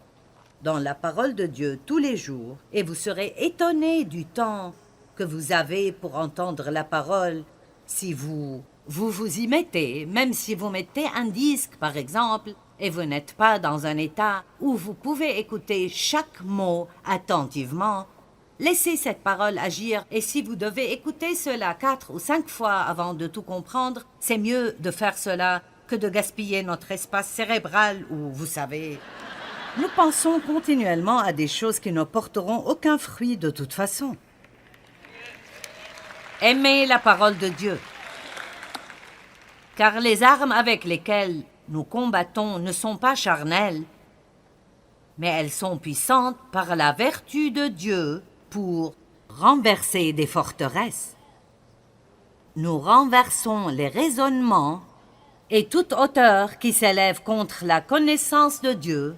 dans la parole de Dieu tous les jours, et vous serez étonnés du temps que vous avez pour entendre la parole si vous y mettez, même si vous mettez un disque, par exemple, et vous n'êtes pas dans un état où vous pouvez écouter chaque mot attentivement. Laissez cette parole agir, et si vous devez écouter cela 4 ou 5 fois avant de tout comprendre, c'est mieux de faire cela que de gaspiller notre espace cérébral où, vous savez, nous pensons continuellement à des choses qui ne porteront aucun fruit de toute façon. Aimez la parole de Dieu, car les armes avec lesquelles nous combattons ne sont pas charnelles, mais elles sont puissantes par la vertu de Dieu pour renverser des forteresses. Nous renversons les raisonnements et toute hauteur qui s'élève contre la connaissance de Dieu,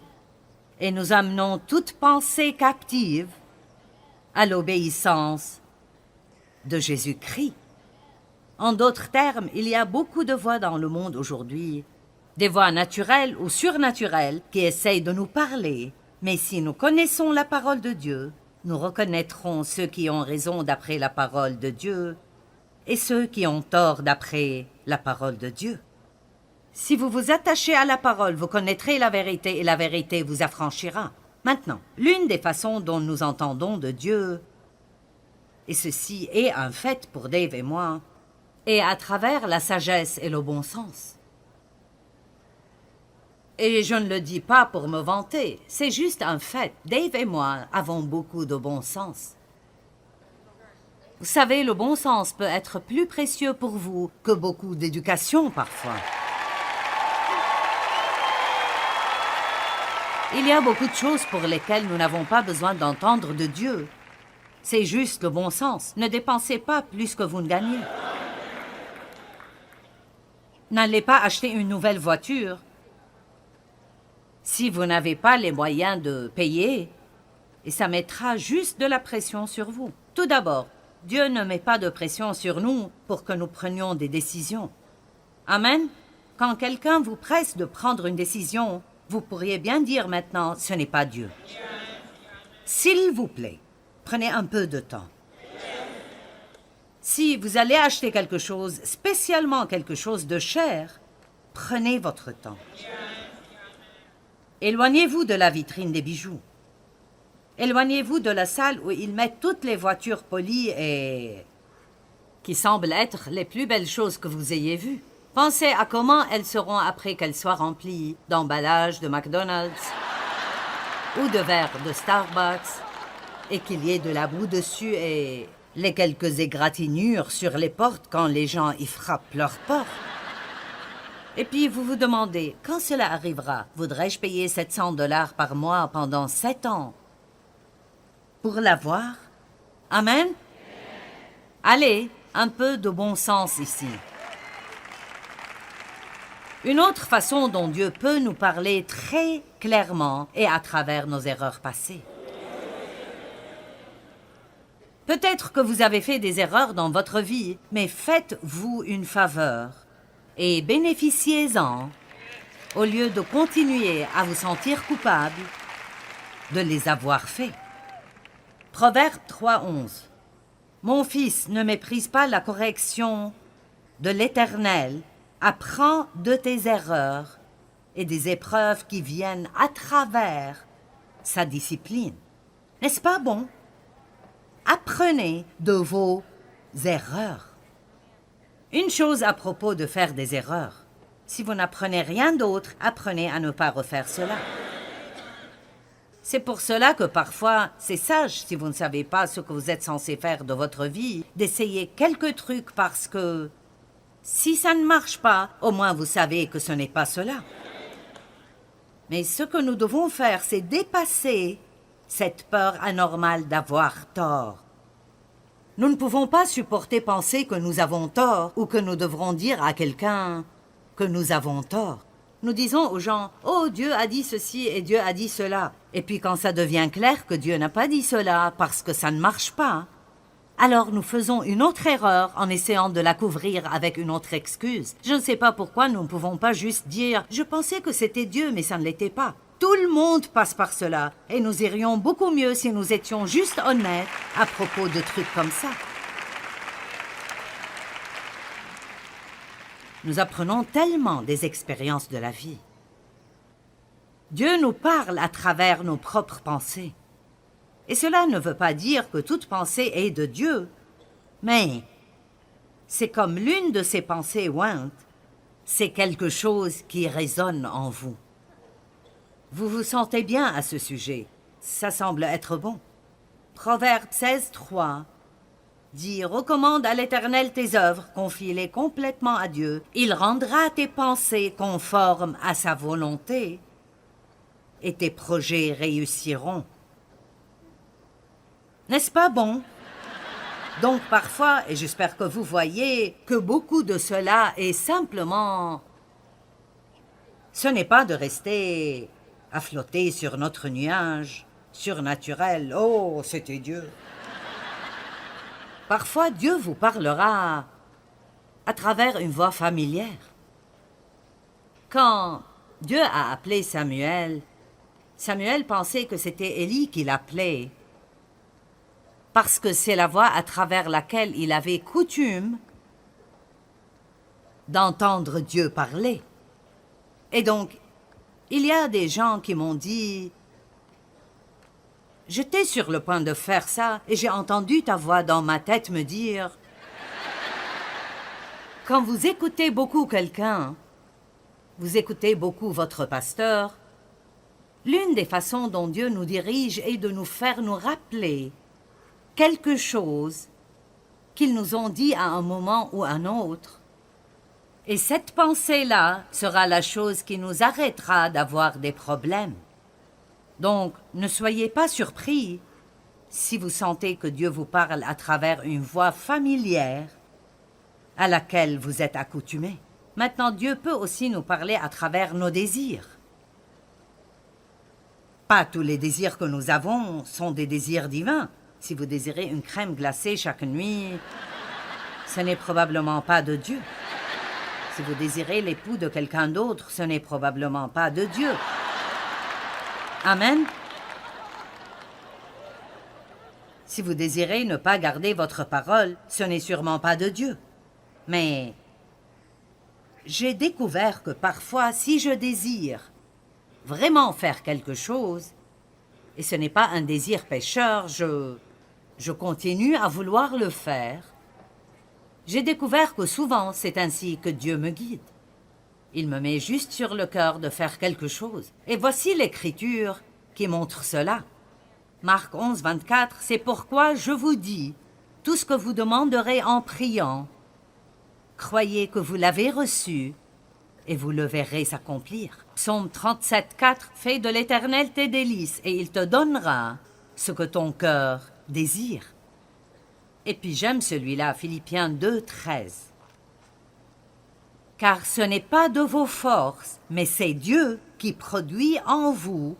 et nous amenons toute pensée captive à l'obéissance de Jésus-Christ. En d'autres termes, il y a beaucoup de voix dans le monde aujourd'hui, des voix naturelles ou surnaturelles qui essayent de nous parler, mais si nous connaissons la parole de Dieu, nous reconnaîtrons ceux qui ont raison d'après la parole de Dieu et ceux qui ont tort d'après la parole de Dieu. Si vous vous attachez à la parole, vous connaîtrez la vérité et la vérité vous affranchira. Maintenant, l'une des façons dont nous entendons de Dieu, et ceci est un fait pour Dave et moi, est à travers la sagesse et le bon sens. Et je ne le dis pas pour me vanter, c'est juste un fait. Dave et moi avons beaucoup de bon sens. Vous savez, le bon sens peut être plus précieux pour vous que beaucoup d'éducation parfois. Il y a beaucoup de choses pour lesquelles nous n'avons pas besoin d'entendre de Dieu. C'est juste le bon sens. Ne dépensez pas plus que vous ne gagnez. N'allez pas acheter une nouvelle voiture si vous n'avez pas les moyens de payer, et ça mettra juste de la pression sur vous. Tout d'abord, Dieu ne met pas de pression sur nous pour que nous prenions des décisions. Amen. Quand quelqu'un vous presse de prendre une décision, vous pourriez bien dire maintenant, ce n'est pas Dieu. S'il vous plaît, prenez un peu de temps. Si vous allez acheter quelque chose, spécialement quelque chose de cher, prenez votre temps. Éloignez-vous de la vitrine des bijoux. Éloignez-vous de la salle où ils mettent toutes les voitures polies et qui semblent être les plus belles choses que vous ayez vues. Pensez à comment elles seront après qu'elles soient remplies d'emballages de McDonald's ou de verres de Starbucks et qu'il y ait de la boue dessus et les quelques égratignures sur les portes quand les gens y frappent leurs portes. Et puis vous vous demandez, quand cela arrivera, voudrais-je payer 700 $ par mois pendant 7 ans pour l'avoir? Amen? Allez, un peu de bon sens ici. Une autre façon dont Dieu peut nous parler très clairement est à travers nos erreurs passées. Peut-être que vous avez fait des erreurs dans votre vie, mais faites-vous une faveur et bénéficiez-en au lieu de continuer à vous sentir coupable de les avoir faits. Proverbe 3:11. Mon fils, ne méprise pas la correction de l'Éternel, apprends de tes erreurs et des épreuves qui viennent à travers sa discipline. N'est-ce pas bon? Apprenez de vos erreurs. Une chose à propos de faire des erreurs. Si vous n'apprenez rien d'autre, apprenez à ne pas refaire cela. C'est pour cela que parfois, c'est sage, si vous ne savez pas ce que vous êtes censé faire de votre vie, d'essayer quelques trucs parce que si ça ne marche pas, au moins vous savez que ce n'est pas cela. Mais ce que nous devons faire, c'est dépasser cette peur anormale d'avoir tort. Nous ne pouvons pas supporter penser que nous avons tort ou que nous devrons dire à quelqu'un que nous avons tort. Nous disons aux gens « Oh, Dieu a dit ceci et Dieu a dit cela ». Et puis quand ça devient clair que Dieu n'a pas dit cela parce que ça ne marche pas, alors nous faisons une autre erreur en essayant de la couvrir avec une autre excuse. Je ne sais pas pourquoi nous ne pouvons pas juste dire « Je pensais que c'était Dieu, mais ça ne l'était pas ». Tout le monde passe par cela et nous irions beaucoup mieux si nous étions juste honnêtes à propos de trucs comme ça. Nous apprenons tellement des expériences de la vie. Dieu nous parle à travers nos propres pensées. Et cela ne veut pas dire que toute pensée est de Dieu, mais c'est comme l'une de ces pensées ointes, c'est quelque chose qui résonne en vous. Vous vous sentez bien à ce sujet. Ça semble être bon. Proverbe 16:3 dit « Recommande à l'Éternel tes œuvres, confie-les complètement à Dieu. Il rendra tes pensées conformes à sa volonté et tes projets réussiront. » N'est-ce pas bon? Donc parfois, et j'espère que vous voyez que beaucoup de cela est simplement... Ce n'est pas de rester à flotter sur notre nuage surnaturel. Oh, c'était Dieu. Parfois, Dieu vous parlera à travers une voix familière. Quand Dieu a appelé Samuel, Samuel pensait que c'était Élie qui l'appelait, parce que c'est la voix à travers laquelle il avait coutume d'entendre Dieu parler. Et donc, il y a des gens qui m'ont dit... J'étais sur le point de faire ça et j'ai entendu ta voix dans ma tête me dire... Quand vous écoutez beaucoup quelqu'un, vous écoutez beaucoup votre pasteur, l'une des façons dont Dieu nous dirige est de nous faire nous rappeler quelque chose qu'ils nous ont dit à un moment ou à un autre. Et cette pensée-là sera la chose qui nous arrêtera d'avoir des problèmes. Donc, ne soyez pas surpris si vous sentez que Dieu vous parle à travers une voix familière à laquelle vous êtes accoutumés. Maintenant, Dieu peut aussi nous parler à travers nos désirs. Pas tous les désirs que nous avons sont des désirs divins. Si vous désirez une crème glacée chaque nuit, ce n'est probablement pas de Dieu. Si vous désirez l'époux de quelqu'un d'autre, ce n'est probablement pas de Dieu. Amen. Si vous désirez ne pas garder votre parole, ce n'est sûrement pas de Dieu. Mais j'ai découvert que parfois, si je désire vraiment faire quelque chose, et ce n'est pas un désir pécheur, je continue à vouloir le faire, j'ai découvert que souvent, c'est ainsi que Dieu me guide. Il me met juste sur le cœur de faire quelque chose. Et voici l'Écriture qui montre cela. Marc 11, 24, c'est pourquoi je vous dis, tout ce que vous demanderez en priant, croyez que vous l'avez reçu et vous le verrez s'accomplir. Psaume 37, 4, fais de l'Éternel tes délices et il te donnera ce que ton cœur désire. Et puis j'aime celui-là, Philippiens 2, 13. Car ce n'est pas de vos forces, mais c'est Dieu qui produit en vous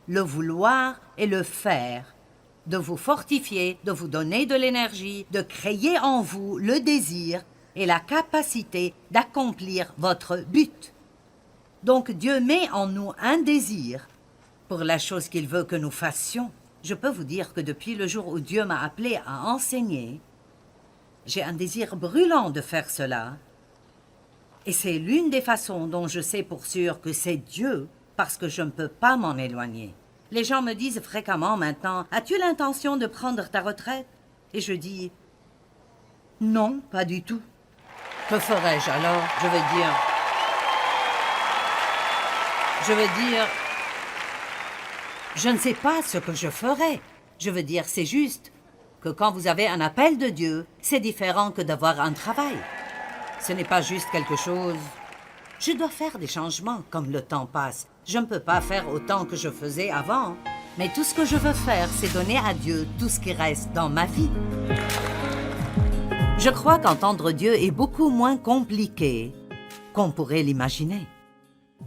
le vouloir et le faire, de vous fortifier, de vous donner de l'énergie, de créer en vous le désir et la capacité d'accomplir votre but. Donc Dieu met en nous un désir pour la chose qu'il veut que nous fassions. Je peux vous dire que depuis le jour où Dieu m'a appelé à enseigner, j'ai un désir brûlant de faire cela. Et c'est l'une des façons dont je sais pour sûr que c'est Dieu, parce que je ne peux pas m'en éloigner. Les gens me disent fréquemment maintenant, « As-tu l'intention de prendre ta retraite ?» Et je dis, « Non, pas du tout. » Que ferais-je alors? Je veux dire, je ne sais pas ce que je ferais. Je veux dire, c'est juste que quand vous avez un appel de Dieu, c'est différent que d'avoir un travail. Ce n'est pas juste quelque chose... Je dois faire des changements comme le temps passe. Je ne peux pas faire autant que je faisais avant. Mais tout ce que je veux faire, c'est donner à Dieu tout ce qui reste dans ma vie. Je crois qu'entendre Dieu est beaucoup moins compliqué qu'on pourrait l'imaginer.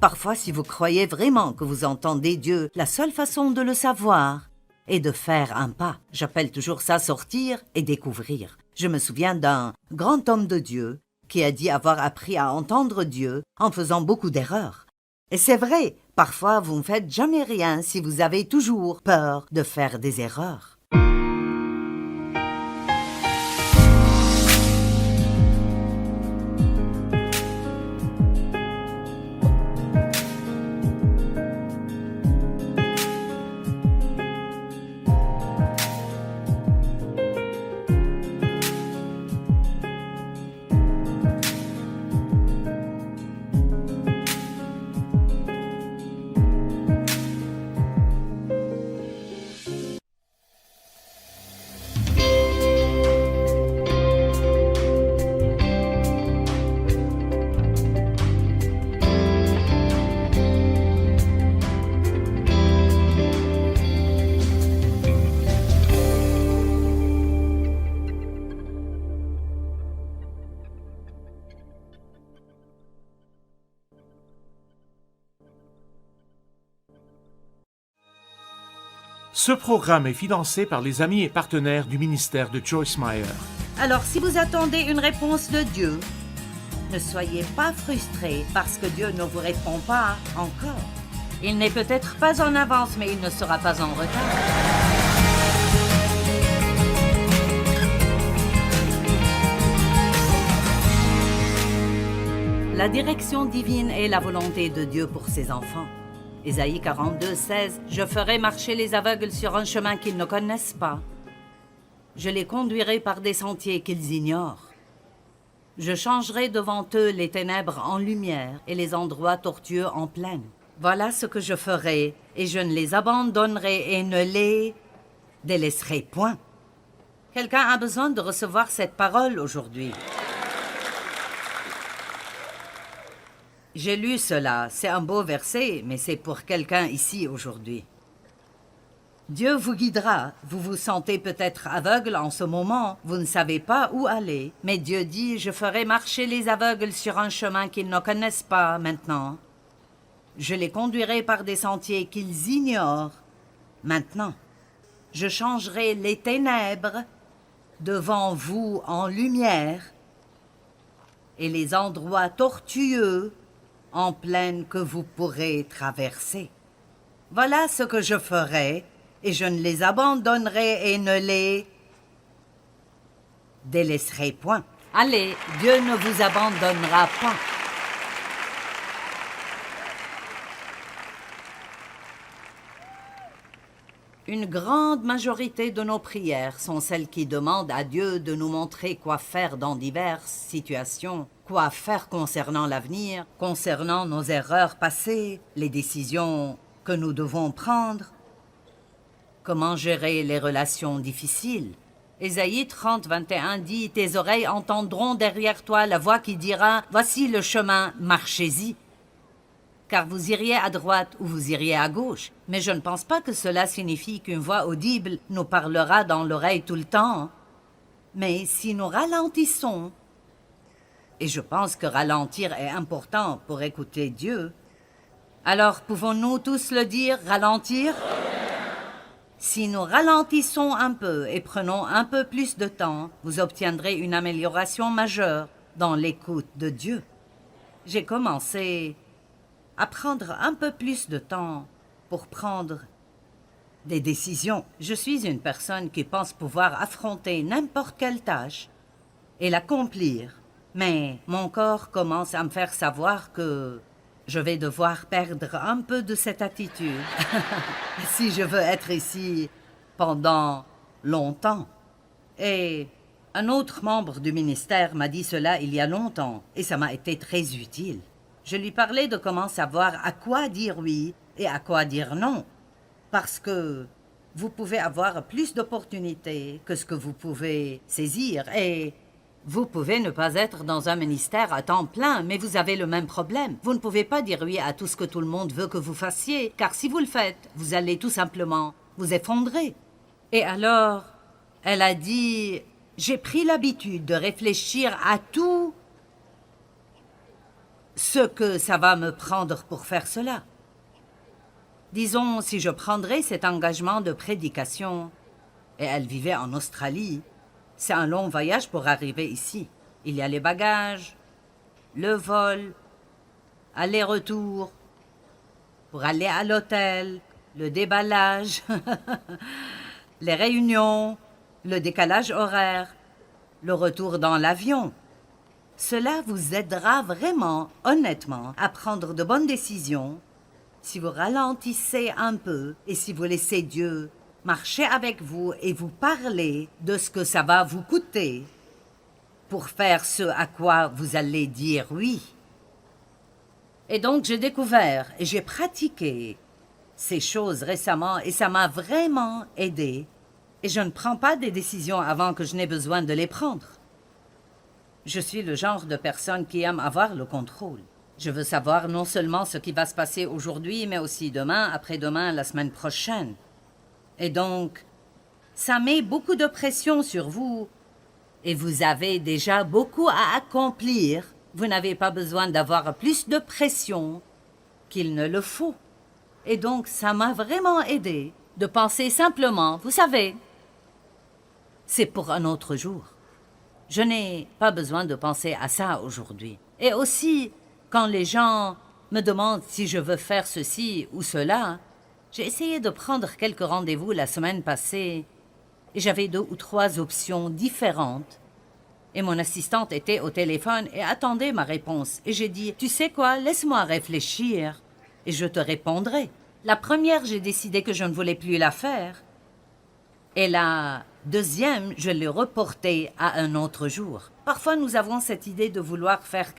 Parfois, si vous croyez vraiment que vous entendez Dieu, la seule façon de le savoir est de faire un pas. J'appelle toujours ça sortir et découvrir. Je me souviens d'un grand homme de Dieu qui a dit avoir appris à entendre Dieu en faisant beaucoup d'erreurs. Et c'est vrai, parfois vous ne faites jamais rien si vous avez toujours peur de faire des erreurs. Ce programme est financé par les amis et partenaires du ministère de Joyce Meyer. Alors, si vous attendez une réponse de Dieu, ne soyez pas frustrés parce que Dieu ne vous répond pas encore. Il n'est peut-être pas en avance, mais il ne sera pas en retard. La direction divine est la volonté de Dieu pour ses enfants. Ésaïe 42, 16. Je ferai marcher les aveugles sur un chemin qu'ils ne connaissent pas. Je les conduirai par des sentiers qu'ils ignorent. Je changerai devant eux les ténèbres en lumière et les endroits tortueux en plaine. Voilà ce que je ferai, et je ne les abandonnerai et ne les délaisserai point. Quelqu'un a besoin de recevoir cette parole aujourd'hui. J'ai lu cela, c'est un beau verset, mais c'est pour quelqu'un ici aujourd'hui. Dieu vous guidera. Vous vous sentez peut-être aveugle en ce moment, vous ne savez pas où aller. Mais Dieu dit, je ferai marcher les aveugles sur un chemin qu'ils ne connaissent pas maintenant. Je les conduirai par des sentiers qu'ils ignorent maintenant. Je changerai les ténèbres devant vous en lumière et les endroits tortueux en plaine que vous pourrez traverser. Voilà ce que je ferai, et je ne les abandonnerai et ne les délaisserai point. Allez, Dieu ne vous abandonnera pas. Une grande majorité de nos prières sont celles qui demandent à Dieu de nous montrer quoi faire dans diverses situations, quoi faire concernant l'avenir, concernant nos erreurs passées, les décisions que nous devons prendre, comment gérer les relations difficiles. Ésaïe 30, 21 dit « Tes oreilles entendront derrière toi la voix qui dira « Voici le chemin, marchez-y ». Car vous iriez à droite ou vous iriez à gauche. Mais je ne pense pas que cela signifie qu'une voix audible nous parlera dans l'oreille tout le temps. Mais si nous ralentissons, et je pense que ralentir est important pour écouter Dieu, alors pouvons-nous tous le dire, ralentir? Si nous ralentissons un peu et prenons un peu plus de temps, vous obtiendrez une amélioration majeure dans l'écoute de Dieu. J'ai commencé à prendre un peu plus de temps pour prendre des décisions. Je suis une personne qui pense pouvoir affronter n'importe quelle tâche et l'accomplir, mais mon corps commence à me faire savoir que je vais devoir perdre un peu de cette attitude si je veux être ici pendant longtemps. Et un autre membre du ministère m'a dit cela il y a longtemps et ça m'a été très utile. Je lui parlais de comment savoir à quoi dire oui et à quoi dire non. Parce que vous pouvez avoir plus d'opportunités que ce que vous pouvez saisir. Et vous pouvez ne pas être dans un ministère à temps plein, mais vous avez le même problème. Vous ne pouvez pas dire oui à tout ce que tout le monde veut que vous fassiez, car si vous le faites, vous allez tout simplement vous effondrer. Et alors, elle a dit, j'ai pris l'habitude de réfléchir à tout ce que ça va me prendre pour faire cela. Disons, si je prendrais cet engagement de prédication, et elle vivait en Australie, c'est un long voyage pour arriver ici. Il y a les bagages, le vol, aller-retour, pour aller à l'hôtel, le déballage, les réunions, le décalage horaire, le retour dans l'avion. Cela vous aidera vraiment, honnêtement, à prendre de bonnes décisions si vous ralentissez un peu et si vous laissez Dieu marcher avec vous et vous parler de ce que ça va vous coûter pour faire ce à quoi vous allez dire oui. Et donc j'ai découvert et j'ai pratiqué ces choses récemment et ça m'a vraiment aidé. Et je ne prends pas des décisions avant que je n'ai besoin de les prendre. Je suis le genre de personne qui aime avoir le contrôle. Je veux savoir non seulement ce qui va se passer aujourd'hui, mais aussi demain, après-demain, la semaine prochaine. Et donc, ça met beaucoup de pression sur vous. Et vous avez déjà beaucoup à accomplir. Vous n'avez pas besoin d'avoir plus de pression qu'il ne le faut. Et donc, ça m'a vraiment aidé de penser simplement, vous savez, c'est pour un autre jour. Je n'ai pas besoin de penser à ça aujourd'hui. Et aussi, quand les gens me demandent si je veux faire ceci ou cela, j'ai essayé de prendre quelques rendez-vous la semaine passée et j'avais 2 ou 3 options différentes Et mon assistante était au téléphone et attendait ma réponse. Et j'ai dit, tu sais quoi, laisse-moi réfléchir et je te répondrai. La première, j'ai décidé que je ne voulais plus la faire. Et la deuxième, je l'ai reportée à un autre jour. Parfois, nous avons cette idée de vouloir faire...